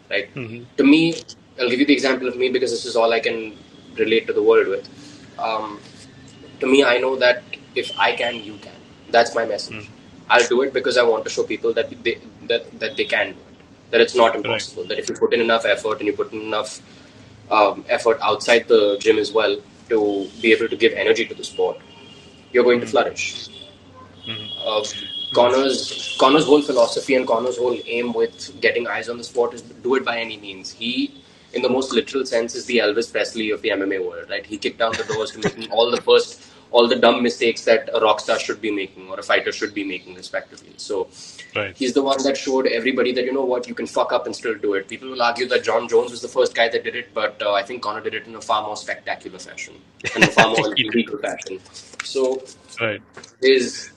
right? Hmm. To me, I'll give you the example of me because this is all I can relate to the world with. Um, to me, I know that if I can, you can. That's my message. Hmm. I'll do it because I want to show people that they can do it. That it's not Right. impossible. That if you put in enough effort and you put in enough effort outside the gym as well to be able to give energy to the sport, you're going to Hmm. flourish. Hmm. uh, Right. Connor's whole philosophy and Connor's whole aim with getting eyes on the sport is do it by any means. He, in the most literal sense, is the Elvis Presley of the MMA world, right? He kicked down the doors to making all the dumb mistakes that a rock star should be making or a fighter should be making, respectively. So Right. he's the one that showed everybody that, you know what, you can fuck up and still do it. People will argue that John Jones was the first guy that did it, but I think Connor did it in a far more spectacular fashion and a far more He did. illegal fashion. So Right. is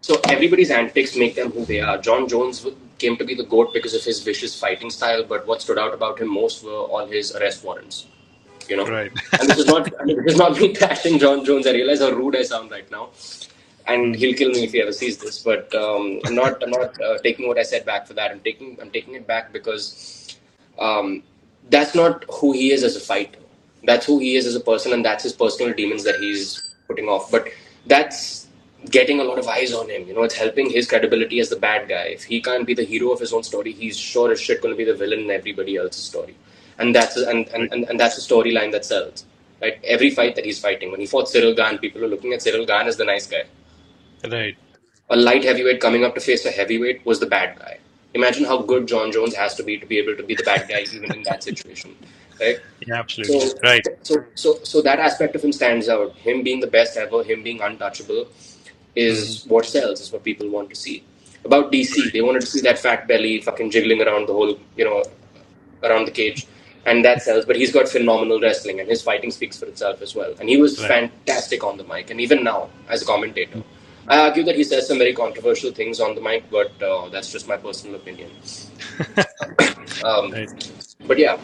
so everybody's antics make them who they are. John Jones came to be the GOAT because of his vicious fighting style, but what stood out about him most were all his arrest warrants. You know, Right. and this is not me trashing John Jones. I realize how rude I sound right now, and Hmm. he'll kill me if he ever sees this. But I'm not taking what I said back for that. I'm taking it back because um, that's not who he is as a fighter. That's who he is as a person, and that's his personal demons that he's putting off. But that's getting a lot of eyes on him. You know, it's helping his credibility as the bad guy. If he can't be the hero of his own story, he's sure as shit going to be the villain in everybody else's story. And Right. that's a storyline that sells. Right? Every fight that he's fighting, when he fought Cyril Gane, people are looking at Cyril Gane as the nice guy. Right. A light heavyweight coming up to face a heavyweight was the bad guy. Imagine how good John Jones has to be able to be the bad guy even in that situation, right? Yeah, So, absolutely. Right. so that aspect of him stands out. Him being the best ever, him being untouchable, Hmm. is what sells. Is what people want to see. About DC, Right. they wanted to see that fat belly fucking jiggling around the whole, around the cage. and that sells. But he's got phenomenal wrestling, and his fighting speaks for itself as well. And he was Right. fantastic on the mic, and even now as a commentator. I argue that he says some very controversial things on the mic, but that's just my personal opinion. Um, Right. but yeah,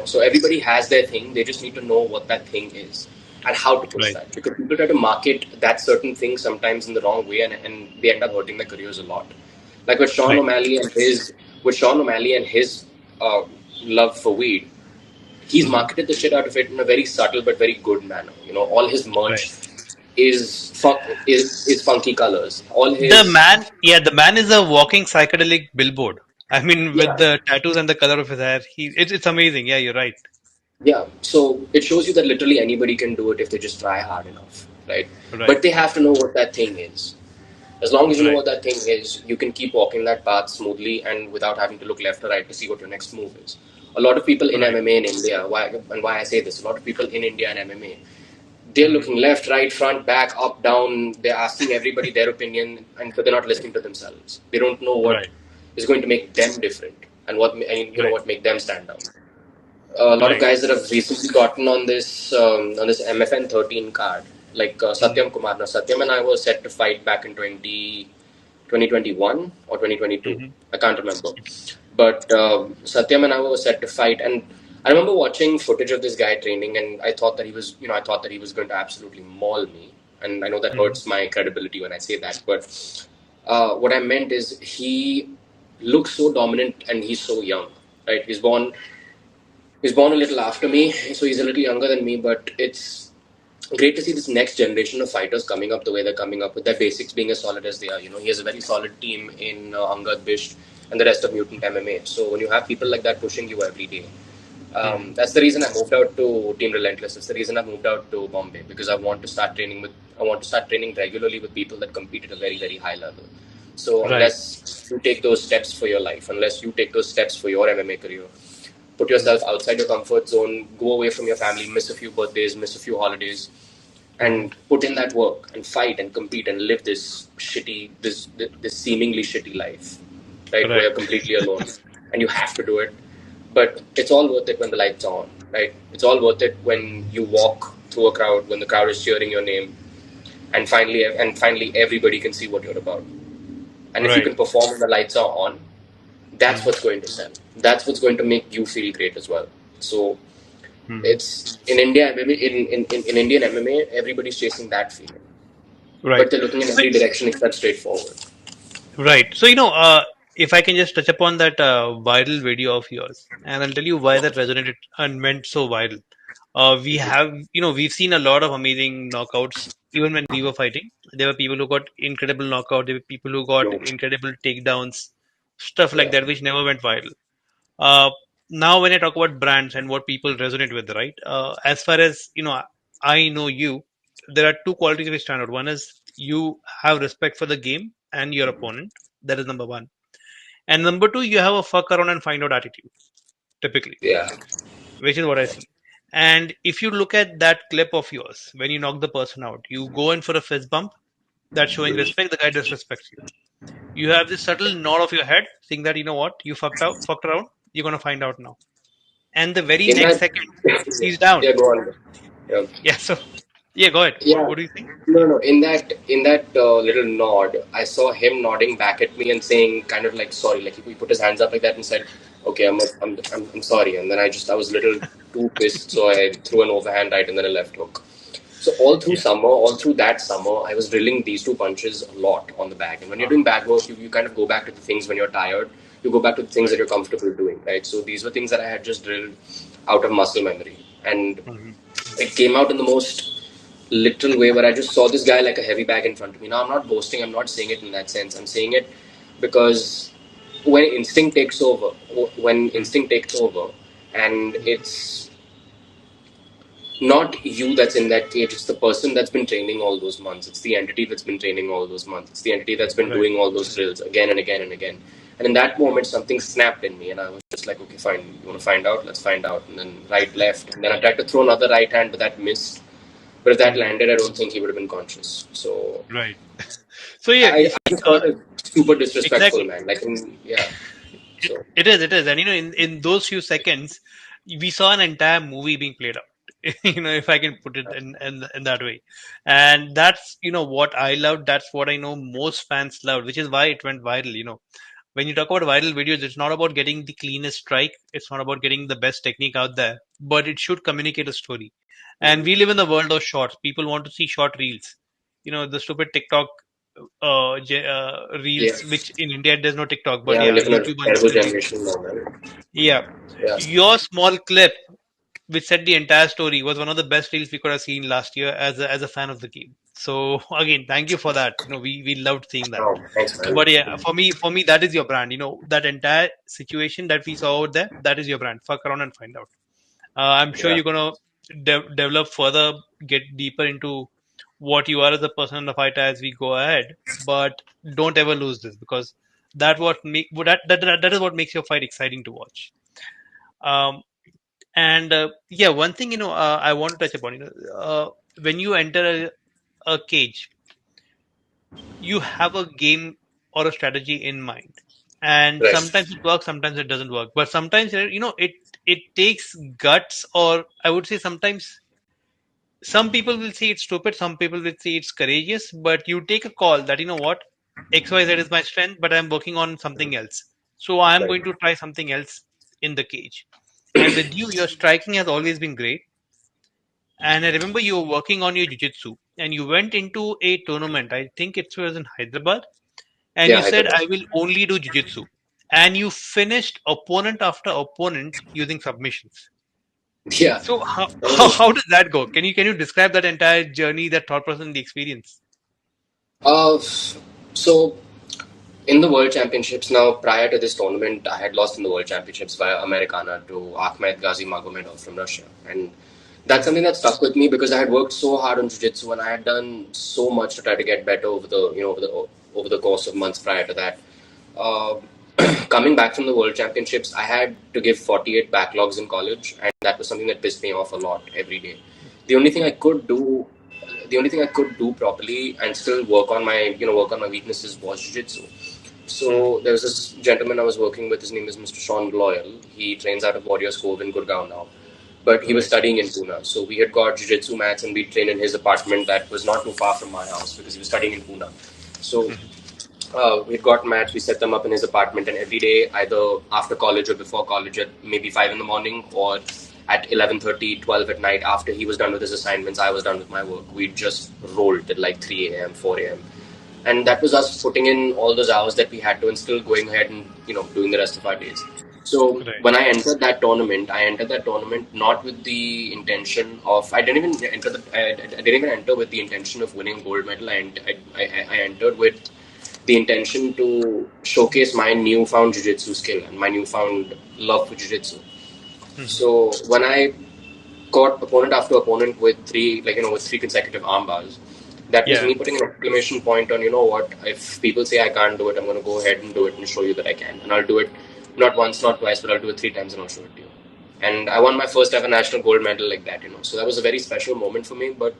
so everybody has their thing. They just need to know what that thing is and how to push Right. that. Because people try to market that certain thing sometimes in the wrong way, and they end up hurting their careers a lot. Like Right. With Sean O'Malley and his uh, love for weed, he's Hmm. marketed the shit out of it in a very subtle but very good manner. All his Right. merch is funky colors. All The his man, yeah, the man is a walking psychedelic billboard. I mean, with Yeah, the tattoos and the color of his hair, it's amazing. Yeah, you're right. yeah. So it shows you that literally anybody can do it if they just try hard enough, right? Right. But they have to know what that thing is. As long as you know Right. what that thing is, you can keep walking that path smoothly and without having to look left or right to see what your next move is. A lot of people in Right. MMA in India, why I say this, a lot of people in India in MMA, they're Hmm. looking left, right, front, back, up, down. They're asking everybody their opinion, and so they're not listening to themselves. They don't know what Right. is going to make them different and Right. what make them stand out. A lot of Right. guys that have recently gotten on this MFN 13 card, like Hmm. Satyam Kumar. Now, Satyam and I were set to fight back in 2021 or 2022. Hmm. I can't remember. But Satyam and I were set to fight, and I remember watching footage of this guy training, and I thought that he was going to absolutely maul me. And I know that Hmm. hurts my credibility when I say that, but what I meant is he looks so dominant and he's so young, right? He's born a little after me, so he's a little younger than me, but it's great to see this next generation of fighters coming up the way they're coming up with their basics being as solid as they are. He has a very solid team in Angad Bisht and the rest of Mutant MMA. So when you have people like that pushing you every day, Hmm. that's the reason I moved out to Team Relentless. It's the reason I moved out to Bombay because I want to start training regularly with people that compete at a very very high level. So Right. unless you take those steps for your life, unless you take those steps for your MMA career, put Hmm. yourself outside your comfort zone, go away from your family, miss a few birthdays, miss a few holidays, Hmm. and put in that work and fight and compete and live this seemingly shitty life, right? Where Right. you're completely alone and you have to do it. But it's all worth it when the lights are on, right? It's all worth it when you walk through a crowd, when the crowd is cheering your name, and finally everybody can see what you're about. And if you Right. can perform when the lights are on, that's Hmm. what's going to sell. That's what's going to make you feel great as well. So Hmm. it's in India, maybe in Indian MMA, everybody's chasing that feeling, Right. but they're looking in So, every direction except straightforward. right. So, if I can just touch upon that viral video of yours, and I'll tell you why that resonated and went so viral. We've seen a lot of amazing knockouts even when we were fighting. There were people who got incredible knockout. There were people who got No, incredible takedowns, stuff like yeah, that, which never went viral. Uh, Now, when I talk about brands and what people resonate with, right? As far as I know you. There are two qualities which stand out. One is you have respect for the game and your opponent. That is number one. And number two, you have a fuck around and find out attitude, typically, yeah, which is what I see. And if you look at that clip of yours, when you knock the person out, you go in for a fist bump. That's showing respect. The guy disrespects you. You have this subtle nod of your head, saying that you know what, you fucked around. You're gonna find out now. And the very in next that, second, yeah, he's down. yeah, go on. Yeah. Yeah. So yeah, go ahead. Yeah, What do you think? no, no, no. In that little nod, I saw him nodding back at me and saying, kind of like sorry, like he put his hands up like that and said, "Okay, I'm sorry." And then I was a little too pissed, so I threw an overhand right and then a left hook. So Yeah. all through that summer, I was drilling these two punches a lot on the bag. And when you're Uh-huh. doing bag work, you kind of go back to the things when you're tired. You go back to the things that Right. you're comfortable doing, right? So these were things that I had just drilled out of muscle memory, and Hmm. it came out in the most literal way where I just saw this guy like a heavy bag in front of me. Now I'm not boasting. I'm not saying it in that sense. I'm saying it because when instinct takes over, when Hmm. instinct takes over, and it's not you that's in that cage, it's the person that's been training all those months. It's the entity that's been training all those months. It's the entity that's been Right. doing all those drills again and again and again. And in that moment, something snapped in me, and I was just like, okay, fine, you want to find out? Let's find out. And then right, left. And then I tried to throw another right hand, but that missed. But if that Hmm. landed, I don't think he would have been conscious. So Right. So yeah, you I see, just thought it super disrespectful, exactly. man. Like, yeah. So, It is, and in those few seconds, we saw an entire movie being played out. If I can put it in that way. And that's what I loved. That's what I know most fans loved, which is why it went viral. When you talk about viral videos, it's not about getting the cleanest strike, it's not about getting the best technique out there, but it should communicate a story. And we live in the world of shorts. People want to see short reels, the stupid TikTok Yeah, reels, which in India there's no TikTok, but yeah, we yeah, live in a YouTube terrible and Reels. generation now, man. Yeah, Yeah, your small clip, which said the entire story, was one of the best reels we could have seen last year as a fan of the game. So again, thank you for that. We loved seeing that. oh, thanks, man. But yeah, for me, that is your brand. That entire situation that we saw out there, that is your brand. Fuck around and find out. I'm sure Yeah, you're gonna develop further, get deeper into what you are as a person in the fighter as we go ahead. But don't ever lose this, because that is what makes your fight exciting to watch. Um, and yeah, one thing I want to touch upon. When you enter a cage, you have a game or a strategy in mind, and right. sometimes it works, sometimes it doesn't work. But sometimes it takes guts, or I would say sometimes some people will say it's stupid, some people will say it's courageous, but you take a call that what, XYZ is my strength, but I'm working on something else, so I'm Right. going to try something else in the cage. And with you, your striking has always been great. And I remember you were working on your jiu-jitsu, and you went into a tournament, I think it was in Hyderabad, and Yeah, you said, Hyderabad. I will only do jiu-jitsu. And you finished opponent after opponent using submissions. Yeah. So how, That how, was how does that go? Can you describe that entire journey, that thought process, and the experience? so in the World Championships now, prior to this tournament, I had lost in the World Championships via Americana to Ahmed Ghazi Magomedov from Russia. And that's something that stuck with me because I had worked so hard on jiu-jitsu and I had done so much to try to get better over the course of months prior to that. Uh, Coming back from the World Championships, I had to give 48 backlogs in college, and that was something that pissed me off a lot every day. The only thing I could do, the only thing I could do properly and still work on my weaknesses was jiu-jitsu. Hmm. So there was this gentleman I was working with. His name is Mr. Sean Loyal. He trains out of Warriors Cove in Gurgaon now, but he was Right. studying in Pune. So we had got jiu-jitsu mats, and we trained in his apartment that was not too far from my house because he was studying in Pune. So Hmm. we'd got mats, we set them up in his apartment, and every day, either after college or before college, at maybe 5 in the morning or at 11:30, 12 at night, after he was done with his assignments, I was done with my work, we'd just roll till like 3 a.m., 4 a.m. And that was us putting in all those hours that we had to and still going ahead and, doing the rest of our days. So Right. when I entered that tournament not with the intention of, I didn't even enter with the intention of winning gold medal. I entered with the intention to showcase my newfound jiu-jitsu skill and my newfound love for jiu-jitsu. Hmm. So when I caught opponent after opponent with with three consecutive arm bars, that was Yeah. me putting an exclamation point on, what, if people say I can't do it, I'm going to go ahead and do it and show you that I can. And I'll do it not once, not twice, but I'll do it 3 times and I'll show it to you. And I won my first ever national gold medal like that. So that was a very special moment for me. But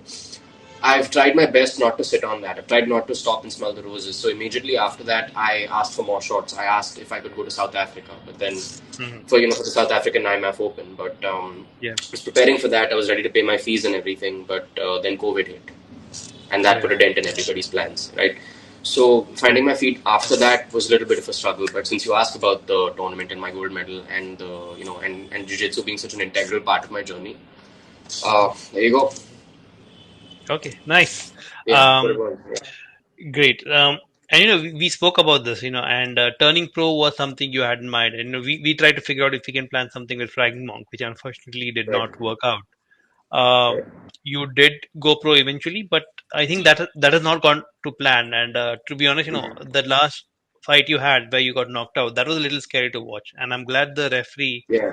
I've tried my best not to sit on that. I've tried not to stop and smell the roses. So immediately after that, I asked for more shots. I asked if I could go to South Africa, but then Hmm. for the South African IMF Open. But Yeah. I was preparing for that. I was ready to pay my fees and everything. But then COVID hit, and that put a Yeah. dent in everybody's plans, right? So finding Right. my feet after that was a little bit of a struggle. But since you asked about the tournament and my gold medal and and jiu-jitsu being such an integral part of my journey, Hmm. there you go. Okay. Nice. Yeah, what Um, about yeah. Great. And we spoke about this, and turning pro was something you had in mind. And we tried to figure out if we can plan something with Flagging Monk, which unfortunately did Right. not work out. Um, Right. you did go pro eventually, but I think that has not gone to plan. And to be honest, the last fight you had where you got knocked out, that was a little scary to watch. And I'm glad the referee Yeah.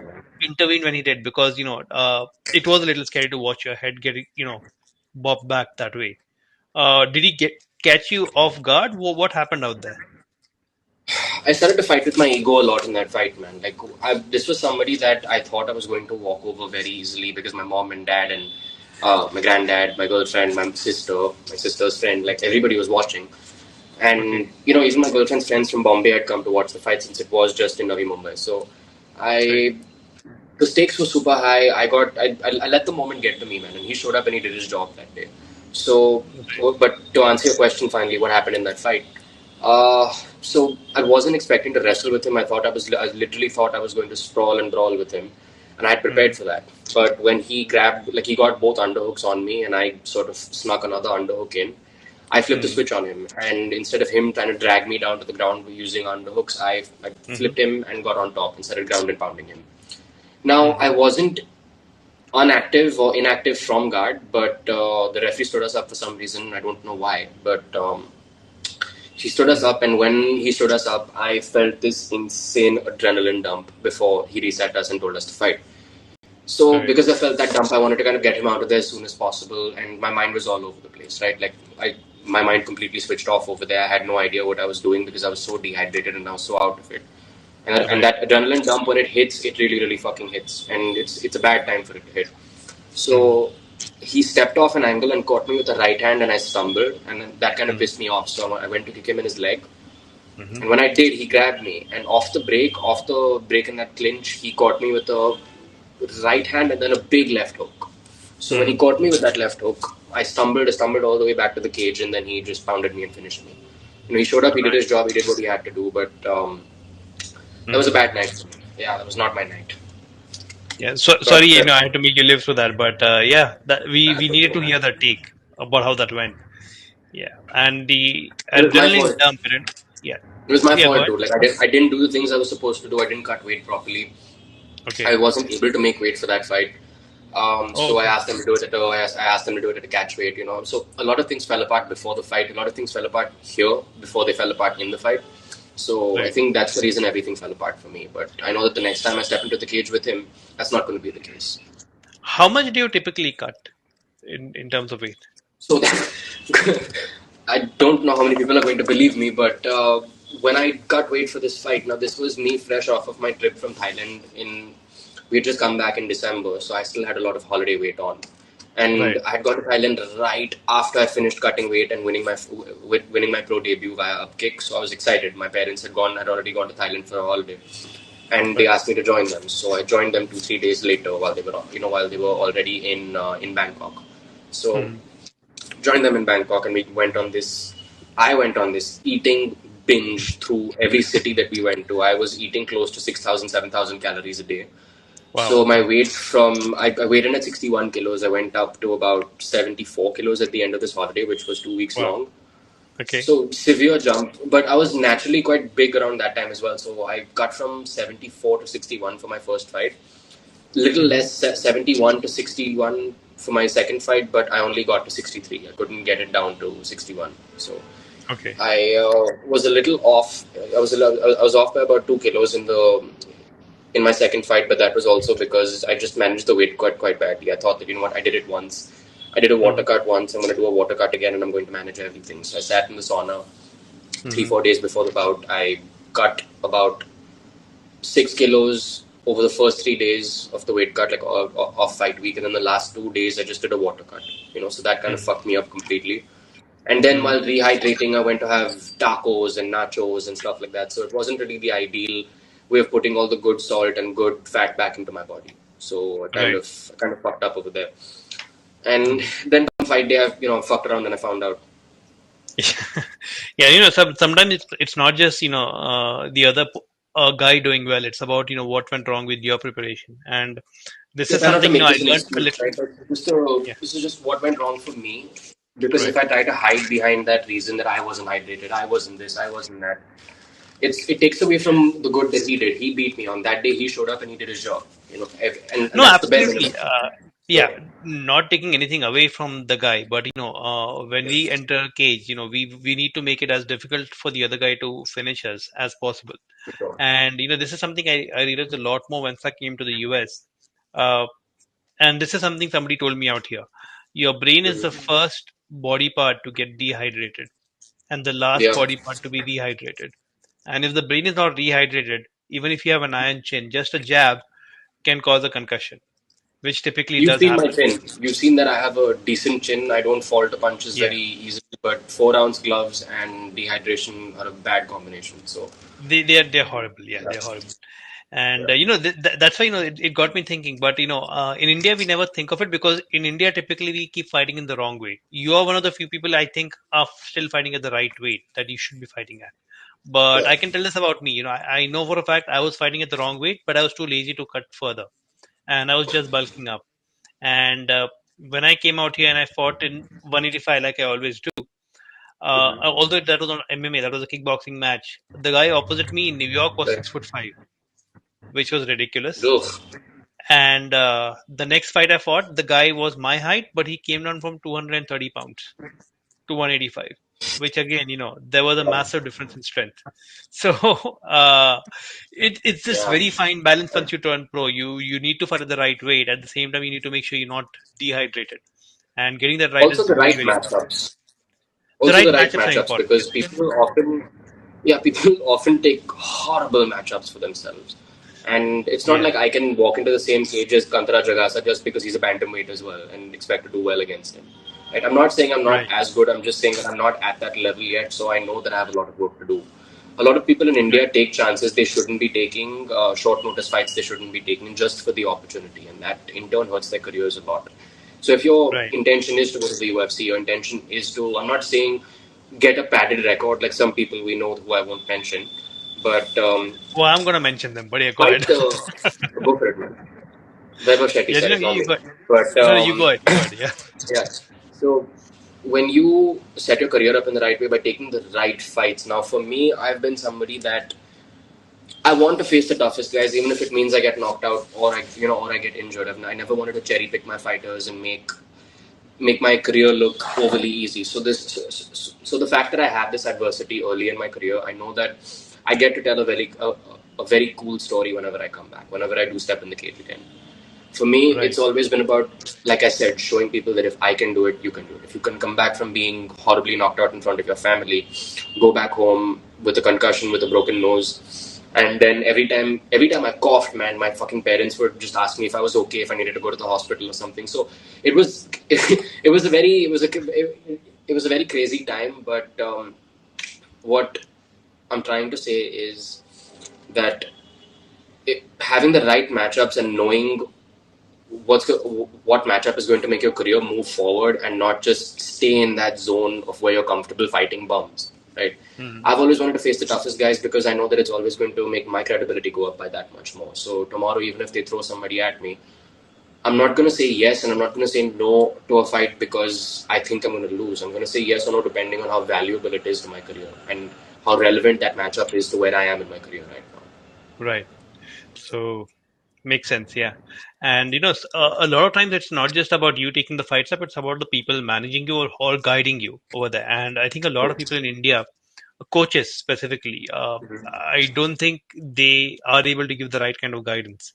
intervened when he did, because it was a little scary to watch your head get bobbed back that way. Did he get catch you off guard? What happened out there? I started to fight with my ego a lot in that fight, man. This was somebody that I thought I was going to walk over very easily because my mom and dad and my granddad, my girlfriend, my sister's friend, like everybody was watching. Okay. And, even my girlfriend's friends from Bombay had come to watch the fight since it was just in Navi Mumbai. So Right. I The stakes were super high. I let the moment get to me, man, and he showed up and he did his job that day. So, but to answer your question, finally, what happened in that fight? Uh, so I wasn't expecting to wrestle with him. I literally thought I was going to sprawl and brawl with him, and I had prepared Mm, for that. But when he grabbed, like he got both underhooks on me, and I sort of snuck another underhook in. I flipped the mm, switch on him, and instead of him trying to drag me down to the ground using underhooks, I mhm, flipped him and got on top and started ground and pounding him. Now, I mhm, wasn't unactive or inactive from guard, but the referee stood us up for some reason. I don't know why, but he stood us mhm. up, and when he stood us up, I felt this insane adrenaline dump before he reset us and told us to fight. So, Right. because I felt that dump, I wanted to kind of get him out of there as soon as possible, and my mind was all over the place, right? My mind completely switched off over there. I had no idea what I was doing because I was so dehydrated and I was so out of it. And Right. that adrenaline dump, when it hits, it really, really fucking hits, and it's a bad time for it to hit. Mhm, So he stepped off an angle and caught me with the right hand, and I stumbled, and then that kind of mhm, pissed me off. So I went to kick him in his leg, mhm, and when I did, he grabbed me, and off the break in that clinch, he caught me with a right hand and then a big left hook. So when he mhm. caught me with that left hook, I stumbled all the way back to the cage, and then he just pounded me and finished me. He showed up, he did Right. his job, he did what he had to do, but that was a Mhm. bad night for me. Yeah, that was not my night. Yeah. So sorry, But I had to make you live through that, but yeah, that we that's okay, needed to man. hear that take about how that went. Yeah, and the It was my adrenaline fault. dump. Yeah, It was my yeah. Go fault, ahead. dude. Like I didn't do the things I was supposed to do. I didn't cut weight properly. Okay. I wasn't able to make weight for that fight. Oh, So I okay. asked them to do it I asked them to do it at a catch weight. So a lot of things fell apart before the fight. A lot of things fell apart here before they fell apart in the fight. So I Right. think that's the reason everything fell apart for me. But I know that the next time I step into the cage with him, that's not going to be the case. How much do you typically cut in terms of weight? So I don't know how many people are going to believe me, but when I cut weight for this fight, now this was me fresh off of my trip from Thailand. We had just come back in December, so I still had a lot of holiday weight on, and Right. I had gone to Thailand right after I finished cutting weight and winning my pro debut via upkick. So I was excited. My parents had already gone to Thailand for a holiday, and they Right. asked me to join them. So I joined them 2 3 days later while they were already in Bangkok. So Mhm. joined them in Bangkok, and we went on this. I went on this eating binge through every city that we went to. I was eating close to 6,000, 7,000 calories a day. Wow. So my weight I weighed in at 61 kilos. I went up to about 74 kilos at the end of this holiday, which was 2 weeks Wow. long. Okay. So severe jump, but I was naturally quite big around that time as well. So I cut from 74 to 61 for my first fight, little Hmm. less 71 to 61 for my second fight, but I only got to 63. I couldn't get it down to 61. So Okay. I was a little off. I was off by about 2 kilos in my second fight, but that was also because I just managed the weight quite badly. I thought that I did it once. I did a water Hmm. cut once. I'm going to do a water cut again, and I'm going to manage everything. So I sat in the sauna three Hmm. 4 days before the bout. I cut about 6 kilos over the first 3 days of the weight cut, like off fight week, and then the last 2 days I just did a water cut. So that kind of Hmm. fucked me up completely. And then Hmm. while rehydrating, I went to have tacos and nachos and stuff like that. So it wasn't really the ideal way of putting all the good salt and good fat back into my body. So Right. I kind of fucked up over there. And Hmm. then come fight day, I fucked around and I found out. Yeah, sometimes it's not just the other guy doing well. It's about what went wrong with your preparation, and this Yeah, is try not to something make I this an learned a excuse, little. right? But Yeah. this is just what went wrong for me. Because if Right. I try to hide behind that reason that I wasn't hydrated, I wasn't this, I wasn't that, it takes away from the good that he did. He beat me on that day. He showed up and he did his job. And No, that's the bare minimum. absolutely. Yeah, So not taking anything away from the guy, but when we enter cage, we need to make it as difficult for the other guy to finish us as possible. for sure. And this is something I realized a lot more once I came to the US. Uh, and this is something somebody told me out here. Your brain is the Mhm. first body part to get dehydrated, and the last Yeah. body part to be rehydrated. And if the brain is not rehydrated, even if you have an iron chin, just a jab can cause a concussion, which typically You've does seen my happen. chin. You've seen that I have a decent chin. I don't fall to punches Yeah, very easily, but 4 ounce gloves and dehydration are a bad combination. So they're horrible. Yeah, yeah. they're horrible. And Yeah. that's why it got me thinking. But in India we never think of it, because in India typically we keep fighting in the wrong weight. You are one of the few people I think are still fighting at the right weight that you should be fighting at. But Yeah. I can tell this about me. I know for a fact I was fighting at the wrong weight, but I was too lazy to cut further, and I was just bulking up. And when I came out here and I fought in 185 like I always do, Mm-hmm. although that was not MMA, that was a kickboxing match. The guy opposite me in New York was Right. 6'5", which was ridiculous. Oof. And the next fight I fought, the guy was my height, but he came down from 230 pounds to 185, which again, there was a massive difference in strength. So it's this Yeah. very fine balance once you turn pro. You need to fight at the right weight. At the same time, you need to make sure you're not dehydrated. And getting that right Also is the very, right very important. matchups. The Also right the right matchups are matchups, important. because Yes. people often, yeah, people often take horrible matchups for themselves. And it's not Yeah. like I can walk into the same cage as Kantara Jagasa just because he's a bantamweight as well and expect to do well against him. Right? I'm not saying I'm not Right. as good. I'm just saying that I'm not at that level yet. So I know that I have a lot of work to do. A lot of people in Right. India take chances they shouldn't be taking, short notice fights they shouldn't be taking just for the opportunity, and that in turn hurts their careers a lot. So if your Right. intention is to go to the UFC, your intention is to, I'm not saying get a padded record like some people we know who I won't mention, but Well, I'm gonna mention them, but yeah, go ahead. fight, go for it, man. Vaibhav Shetty Yeah, said it, not you me. go. But No, no, you go ahead. You go ahead. Yeah. yeah, so when you set your career up in the right way by taking the right fights, now for me, I've been somebody that I want to face the toughest guys, even if it means I get knocked out or or I get injured. I never wanted to cherry pick my fighters and make my career look overly easy. So the fact that I have this adversity early in my career, I know that I get to tell a very cool story whenever I come back, whenever I do step in the cage again. For me, Right. it's always been about, like I said, showing people that if I can do it, you can do it. If you can come back from being horribly knocked out in front of your family, go back home with a concussion, with a broken nose, and then every time I coughed, man, my fucking parents would just ask me if I was okay, if I needed to go to the hospital or something. So it was, it was a very crazy time. But what I'm trying to say is that having the right matchups and knowing what matchup is going to make your career move forward and not just stay in that zone of where you're comfortable fighting bums, right? Hmm. I've always wanted to face the toughest guys because I know that it's always going to make my credibility go up by that much more. So tomorrow, even if they throw somebody at me, I'm not going to say yes and I'm not going to say no to a fight because I think I'm going to lose. I'm going to say yes or no depending on how valuable it is to my career and how relevant that matchup is to where I am in my career right now. Right. So makes sense. Yeah. And a lot of times it's not just about you taking the fights up; it's about the people managing you or guiding you over there. And I think a lot of people in India, coaches specifically, I don't think they are able to give the right kind of guidance.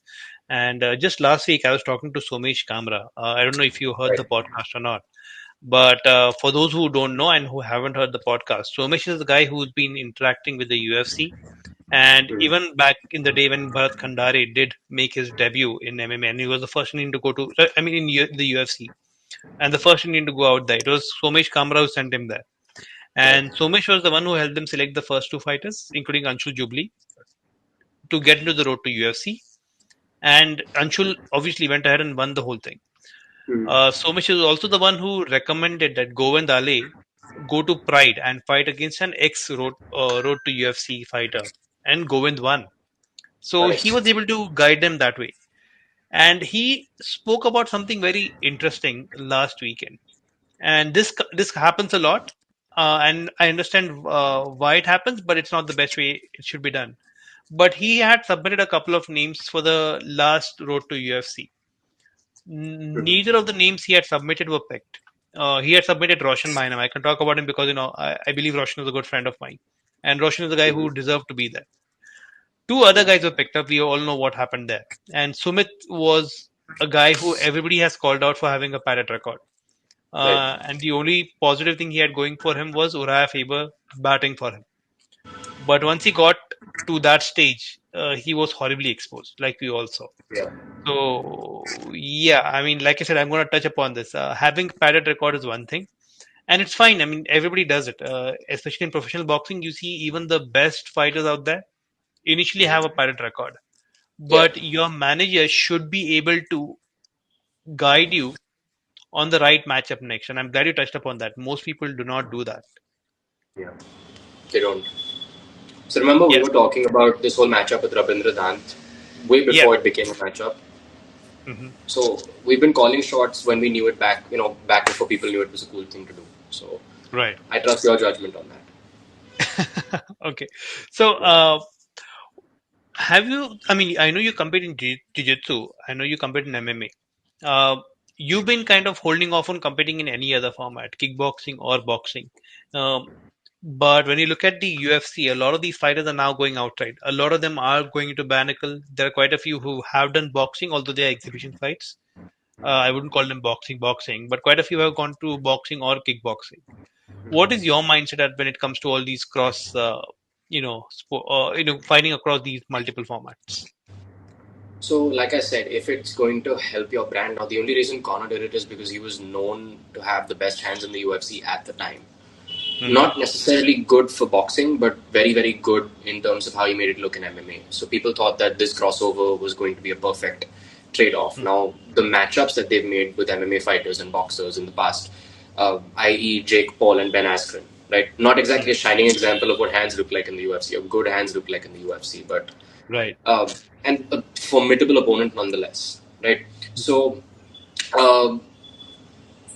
And just last week, I was talking to Somesh Kamra. I don't know if you heard the Right. podcast or not. But for those who don't know and who haven't heard the podcast, Somesh is the guy who's been interacting with the UFC. And Mm. even back in the day when Bharat Khandare did make his debut in MMA, and he was the first Indian to go to, I mean, in the UFC, and the first Indian to go out there, it was Somesh Kamra who sent him there. Right. And Somesh was the one who helped them select the first two fighters, including Anshul Jubli, to get into the road to UFC. And Anshul obviously went ahead and won the whole thing. Mm. Somesh is also the one who recommended that Govind Ale go to Pride and fight against an ex road to UFC fighter, and Govind won. So he Nice. was able to guide them that way. And he spoke about something very interesting last weekend. And this happens a lot, and I understand why it happens, but it's not the best way it should be done. But he had submitted a couple of names for the last road to UFC. Neither of the names he had submitted were picked. He had submitted Roshan by name. I can talk about him because I believe Roshan is a good friend of mine, and Roshan is the guy who deserved to be there. Two other guys were picked up. We all know what happened there. And Sumit was a guy who everybody has called out for having a parrot record. Right. And the only positive thing he had going for him was Uriah Faber batting for him. But once he got to that stage, he was horribly exposed, like we all saw. Yeah. So yeah, I mean, like I said, I'm going to touch upon this. Having padded record is one thing, and it's fine. I mean, everybody does it. Especially in professional boxing, you see even the best fighters out there initially have a padded record. Yeah. but your manager should be able to guide you on the right matchup next. And I'm glad you touched upon that. Most people do not do that. Yeah. They don't. So remember, we Yes. were talking about this whole matchup with Rabindra Dant way Yeah. before it became a matchup. Hmm. So we've been calling shots when we knew it back, back before people knew it was a cool thing to do. So Right. I trust your judgment on that. Okay. So, Yeah. have you? I mean, I know you compete in jiu-jitsu. I know you compete in MMA. You've been kind of holding off on competing in any other format, kickboxing or boxing. Um, but when you look at the UFC, a lot of these fighters are now going outside. A lot of them are going into bare knuckle. There are quite a few who have done boxing, although they are exhibition fights. I wouldn't call them boxing, but quite a few have gone to boxing or kickboxing. What is your mindset at when it comes to all these cross, fighting across these multiple formats? So, like I said, if it's going to help your brand, now the only reason Conor did it is because he was known to have the best hands in the UFC at the time. Hmm. Not necessarily good for boxing, but very, very good in terms of how he made it look in MMA. So people thought that this crossover was going to be a perfect trade off. Now, the matchups that they've made with MMA fighters and boxers in the past, i.e., Jake Paul and Ben Askren, right? Not exactly a shining example of what hands look like in the UFC, or good hands look like in the UFC, but Right. uh, and a formidable opponent nonetheless, right? So um,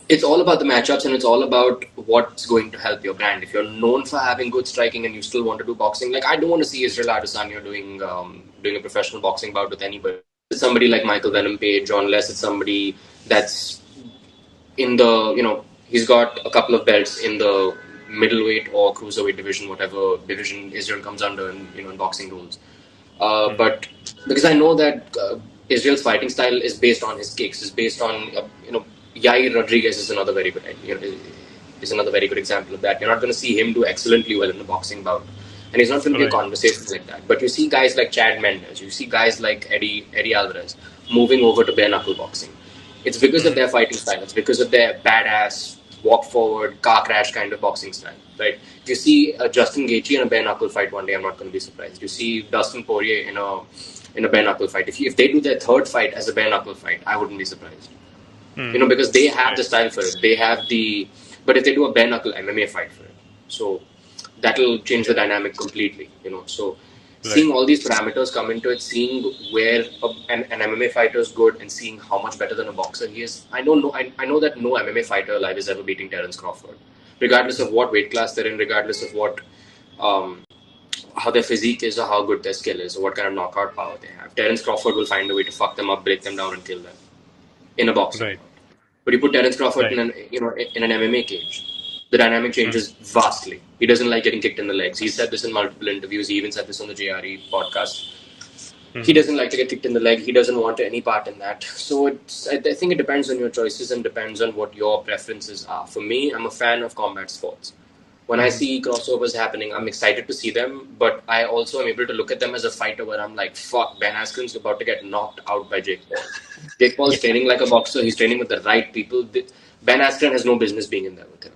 it's all about the matchups and it's all about what's going to help your brand. If you're known for having good striking and you still want to do boxing, like I don't want to see Israel Adesanya doing a professional boxing bout with anybody. It's somebody like Michael Venom Page, or unless it's somebody that's in the he's got a couple of belts in the middleweight or cruiserweight division, whatever division Israel comes under in boxing rules. But because I know that Israel's fighting style is based on his kicks, is based on Yair Rodriguez is another very good is another very good example of that. You're not going to see him do excellently well in a boxing bout, and he's not going to be a Right. conversation like that. But you see guys like Chad Mendes, you see guys like Eddie Alvarez moving over to bare knuckle boxing. It's because of Hmm. their fighting style. It's because of their badass walk forward, car crash kind of boxing style, right? If you see Justin Gaethje in a bare knuckle fight one day, I'm not going to be surprised. You see Dustin Poirier in a bare knuckle fight. If they do their third fight as a bare knuckle fight, I wouldn't be surprised. Because they have Right. the style for it. They have the. But if they do a bare knuckle MMA fight for it, so that'll change the Yeah. dynamic completely. So Right. seeing all these parameters come into it, seeing where an MMA fighter is good, and seeing how much better than a boxer he is. I know that no MMA fighter alive is ever beating Terence Crawford, regardless of what weight class they're in, regardless of what um, how their physique is or how good their skill is or what kind of knockout power they have. Terence Crawford will find a way to fuck them up, break them down, and kill them in a boxing Right. bout. But you put Terence Crawford Right. in an MMA cage, the dynamic Mm. changes vastly. He doesn't like getting kicked in the legs. He said this in multiple interviews. He even said this on the JRE podcast. He Hmm. doesn't like to get kicked in the leg. He doesn't want any part in that. So I think it depends on your choices and depends on what your preferences are. For me, I'm a fan of combat sports. When I Hmm. see crossovers happening, I'm excited to see them, but I also am able to look at them as a fighter where I'm like, fuck, Ben Askren's about to get knocked out by Jake Paul. Jake Paul's Yeah. training like a boxer. He's training with the right people. Ben Askren has no business being in there with him.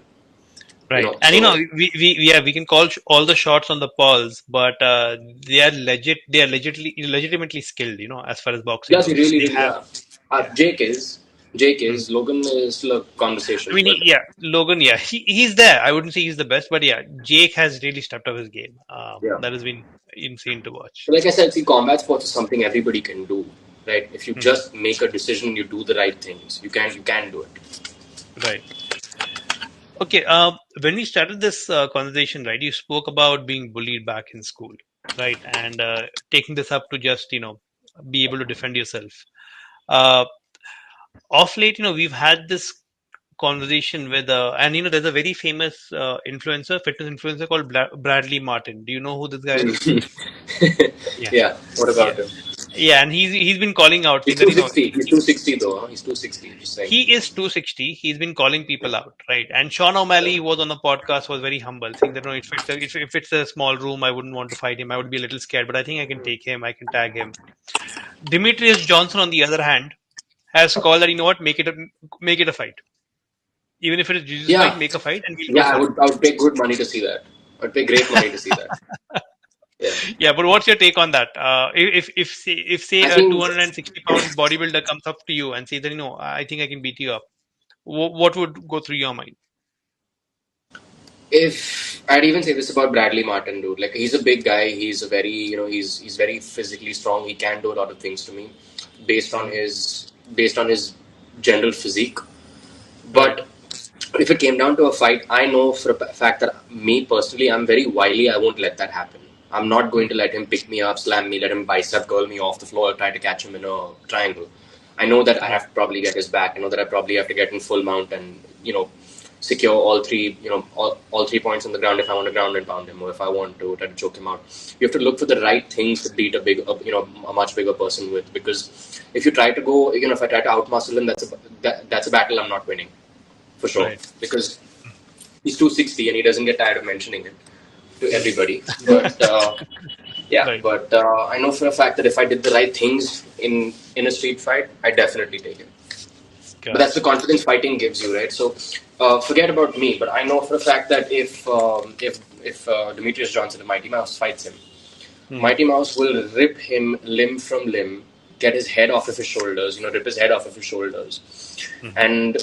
Right. And So we can call all the shots on the balls, but they are legit. They are legitimately skilled. As far as boxing yeah, they goes, really, they really have. are. Yeah. Jake is. Jake Mm. is. Logan is still a I conversation, mean, but yeah, Logan. Yeah, he's there. I wouldn't say he's the best, but yeah, Jake has really stepped up his game. yeah. That has been insane to watch. But like I said, see, combat sports is something everybody can do, right? If you Hmm. just make a decision, you do the right things. You can do it. Right. Okay. When we started this conversation, right, you spoke about being bullied back in school, right, and taking this up to just be able to defend yourself. Uh, of late, we've had this conversation with, and there's a very famous fitness influencer called Bradley Martin. Do you know who this guy is? Yeah, yeah. What yeah, about him? yeah. And he's been calling out, He's saying that 260. He's 260 though. Huh? He's 260. Just saying. he is 260. He's been calling Yeah. people out, right? And Sean O'Malley was on the podcast, was very humble, saying that no, if it's a small room, I wouldn't want to fight him. I would be a little scared, but I think I can take him. I can tag him. Demetrius Johnson, on the other hand, has called that make it a fight. Even if it is Jesus fight, Yeah. make a fight, and we'll go Yeah. I for it. would. I would pay good money to see that. I'd pay great money to see that. Yeah. Yeah, but what's your take on that? If say I a think 260-pound bodybuilder comes up to you and says that I think I can beat you up, what would go through your mind? if I'd even say this about Bradley Martin, dude, like he's a big guy. He's a very, he's very physically strong. He can do a lot of things to me, Hmm. based on his general physique. Right. But if it came down to a fight, I know for a fact that me personally, I'm very wily. I won't let that happen. I'm not going to let him pick me up, slam me, let him bicep curl me off the floor, try to catch him in a triangle. I know that I Right. have to probably get his back. I know that I probably have to get in full mount and, secure all three, all 3 points on the ground if I want to ground and pound him or if I want to try to choke him out. You have to look for the right things to beat a much bigger person with, because if you try to go, if I try to outmuscle him, that's a battle I'm not winning for sure, Right. because he's 260 and he doesn't get tired of mentioning it to everybody. But yeah, Right. but I know for a fact that if I did the right things in a street fight, I definitely take it. But that's the Gotcha. confidence fighting gives you, right? So forget about me. But I know for a fact that if Demetrius Johnson, the Mighty Mouse, fights him, Hmm. Mighty Mouse will rip him limb from limb, get his head off of his shoulders, rip his head off of his shoulders, Hmm. and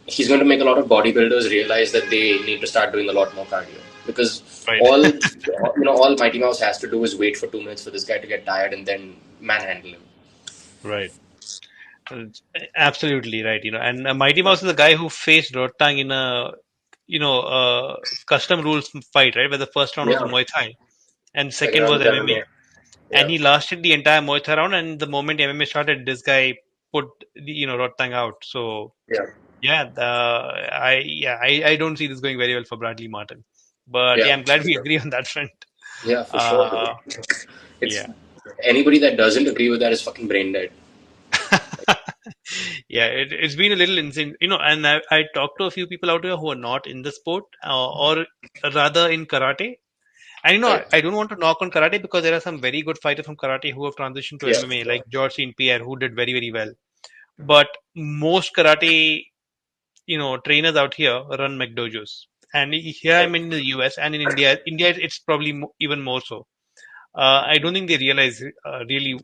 he's going to make a lot of bodybuilders realize that they need to start doing a lot more cardio, because Right. all Mighty Mouse has to do is wait for 2 minutes for this guy to get tired and then manhandle him. Right. Uh, Absolutely right. And Mighty Mouse is the guy who faced Rotang in a custom rules fight, right? Where the first round was Yeah, Muay Thai and second second round was was MMA. MMA. And Yeah, he lasted the entire Muay Thai round. And the moment MMA started, this guy put Rotang out. So yeah, yeah, I don't see this going very well for Bradley Martin. But yeah, yeah, I'm glad for we sure. agree on that front. Yeah, for sure, dude. Uh, It's yeah. anybody that doesn't agree with that is fucking brain dead. Yeah, it's been a little insane, and I talked to a few people out here who are not in the sport, or rather in karate. And Right? I don't want to knock on karate because there are some very good fighters from karate who have transitioned to Yeah, MMA, like George St. Pierre, who did very, very well. But most karate, trainers out here run McDojos. And here I'm right. in the US and in India, it's probably even more so. I don't think they realize really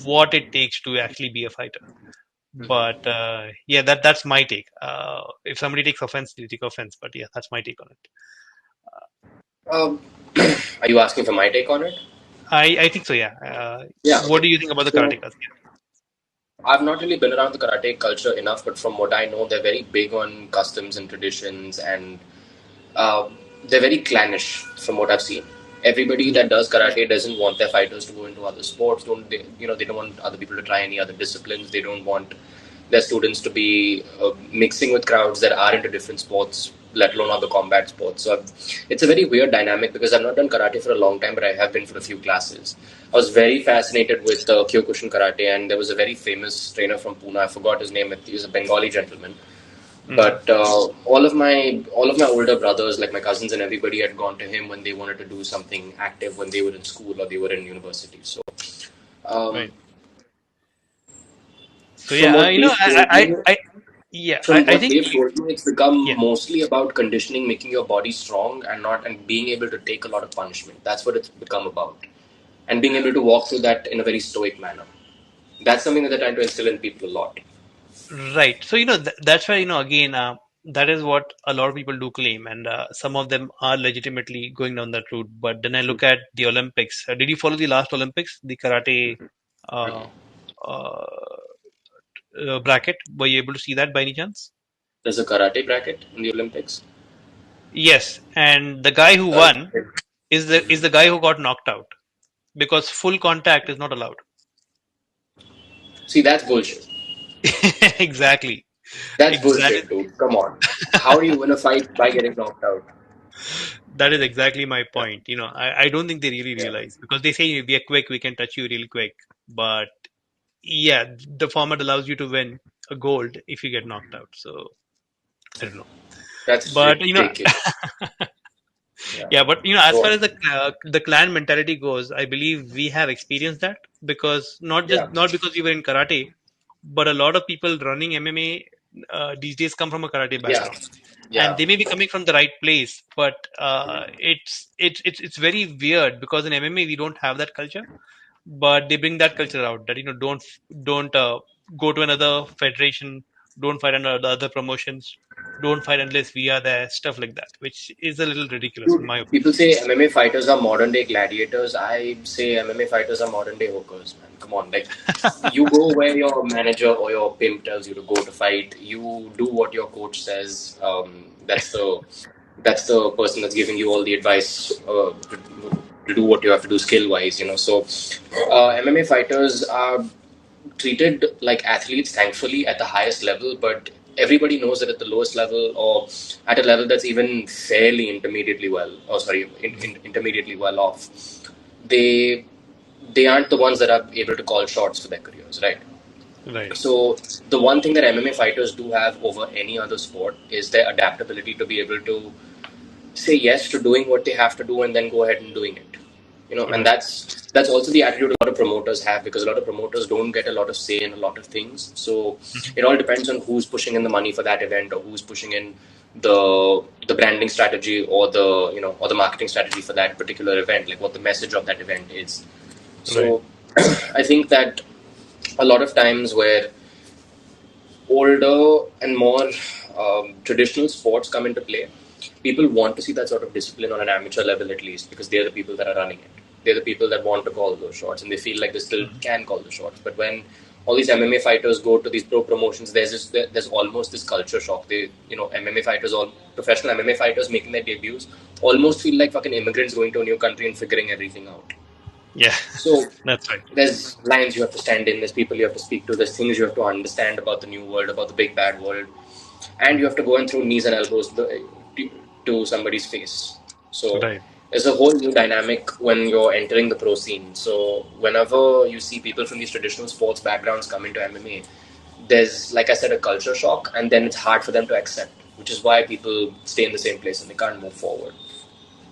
what it takes to actually be a fighter. But yeah, that's my take. If somebody takes offense, they take offense. But yeah, that's my take on it. Um, are you asking for my take on it? I think so. Yeah. Yeah. What Okay. do you think about the So karatekas? I've not really been around the karate culture enough, but from what I know, they're very big on customs and traditions, and they're very clannish from what I've seen. Everybody Yeah. that does karate doesn't want their fighters to go into other sports. Don't they? They don't want other people to try any other disciplines. They don't want their students to be mixing with crowds that are into different sports, let alone other combat sports. So it's a very weird dynamic, because I've not done karate for a long time, but I have been for a few classes. I was very fascinated with Kyokushin karate, and there was a very famous trainer from Pune. I forgot his name. He was a Bengali gentleman. Hmm. But all of my older brothers, like my cousins and everybody, had gone to him when they wanted to do something active when they were in school or they were in university. So um, Right. So from yeah, what they've told me, yeah, from I what think they've told me, it's become yeah. mostly about conditioning, making your body strong, and being able to take a lot of punishment. That's what it's become about, and being able to walk through that in a very stoic manner. That's something that they're trying to instill in people a lot. Right. So that's why again that is what a lot of people do claim, and some of them are legitimately going down that route. But then I look at the Olympics. Did you follow the last Olympics, the karate uh, uh, bracket? Were you able to see that by any chance? There's a karate bracket in the Olympics. Yes, and the guy who Uh, won is the guy who got knocked out because full contact is not allowed. See, that's bullshit. Exactly, That's exactly. bullshit, dude. Come on. How do you win a fight by getting knocked out? That is exactly my Yeah, point. I don't think they really yeah. realize because they say we are quick, we can touch you really quick. But yeah, the format allows you to win a gold if you get knocked out. So I don't know. That's But ridiculous. Yeah. yeah, but as Go far on. as the clan mentality goes, I believe we have experienced that because Yeah. not because we were in karate, but a lot of people running MMA these days come from a karate Yeah. background. and Yeah. they may be coming from the right place, but it's very weird because in MMA we don't have that culture, but they bring that culture out that don't go to another federation, don't fight under the other promotions, don't fight unless we are there, stuff like that, which is a little ridiculous in Dude, my people opinion. say MMA fighters are modern day gladiators. I say MMA fighters are modern day hookers, man. Come on, like you go where your manager or your pimp tells you to go to fight. You do what your coach says. That's the person that's giving you all the advice to do what you have to do skill wise. So MMA fighters are treated like athletes, thankfully, at the highest level, but everybody knows that at the lowest level or at a level that's even fairly intermediately well, or sorry, intermediately well off, they they aren't the ones that are able to call shots for their careers, right? Right. So the one thing that MMA fighters do have over any other sport is their adaptability to be able to say yes to doing what they have to do and then go ahead and doing it. And Right. that's also the attitude a lot of promoters have, because a lot of promoters don't get a lot of say in a lot of things. So Mhm. it all depends on who's pushing in the money for that event, or who's pushing in the branding strategy, or the marketing strategy for that particular event, like what the message of that event is. Right. So I think that a lot of times where older and more traditional sports come into play, people want to see that sort of discipline on an amateur level at least, because they're the people that are running it. They're the people that want to call those shots, and they feel like they still Mhm. can call the shots. But when all these MMA fighters go to these pro promotions, there's almost this culture shock. MMA fighters, all professional MMA fighters making their debuts, almost feel like fucking immigrants going to a new country and figuring everything out. Yeah. So That's right. there's lines you have to stand in, there's people you have to speak to, there's things you have to understand about the new world, about the big bad world, and you Mhm. have to go in through knees and elbows to somebody's face. So Right. there's a whole new dynamic when you're entering the pro scene. So whenever you see people from these traditional sports backgrounds come into MMA, there's, like I said, a culture shock, and then it's hard for them to accept, which is why people stay in the same place and they can't move forward.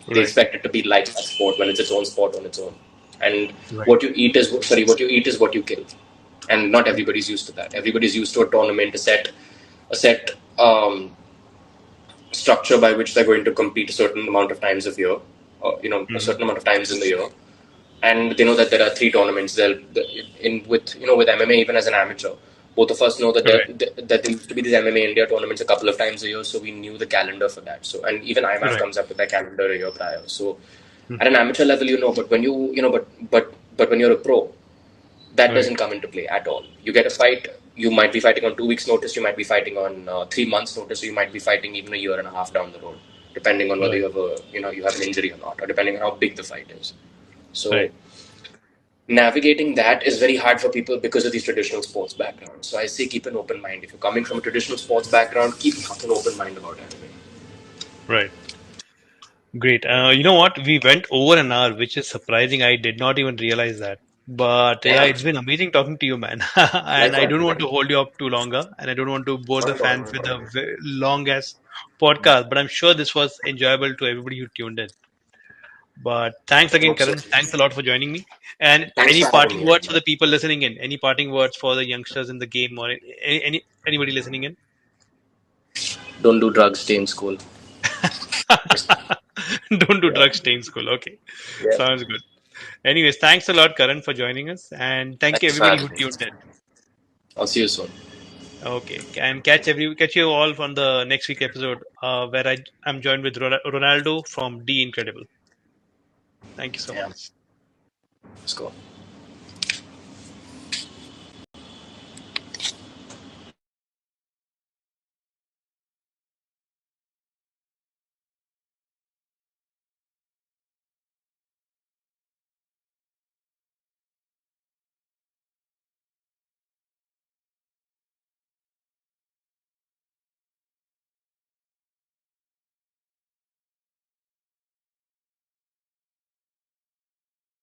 They Right. expect it to be like that sport when it's its own sport on its own. And Right. what you eat is what you kill. And not everybody's used to that. Everybody's used to a tournament, a set structure by which they're going to compete a certain amount of times of year, a Mhm. certain amount of times in the year, and they know that there are three tournaments. With MMA, even as an amateur, both of us know that Right. there used to be these MMA India tournaments a couple of times a year, so we knew the calendar for that. So, and even IMAF Right. comes up with that calendar a year prior. So at Mhm. an amateur level, but when but when you're a pro, that Right. doesn't come into play at all. You get a fight, you might be fighting on 2 weeks' notice, you might be fighting on 3 months' notice, or you might be fighting even a year and a half down the road, depending on whether Right. you have an injury or not, or depending on how big the fight is. So Right. navigating that is very hard for people because of these traditional sports backgrounds. So I say keep an open mind. If you're coming from a traditional sports background, keep an open mind about anime. Right. Great. You know what? We went over an hour, which is surprising. I did not even realize that. But yeah, Damn, it's been amazing talking to you, man. And I likewise, don't want man. to hold you up too longer, and I don't want to bore Not the at all, fans not with at all. a longest podcast. But I'm sure this was enjoyable to everybody who tuned in. But thanks I again, hope so. Karan. Thanks a lot for joining me. And Thanks any for having parting me, words man. for the people listening in? Any parting words for the youngsters in the game, or anybody listening in? Don't do drugs, stay in school. Just, Don't do yeah, drugs, stay in school. Okay, yeah. sounds good. Anyways, thanks a lot, Karan, for joining us, and thank you Thanks for everybody having who me. tuned in. I'll see you soon. Okay, and catch you all on the next week episode, where I'm joined with Ronaldo from D Incredible. Thank you so Yeah, much. let's go.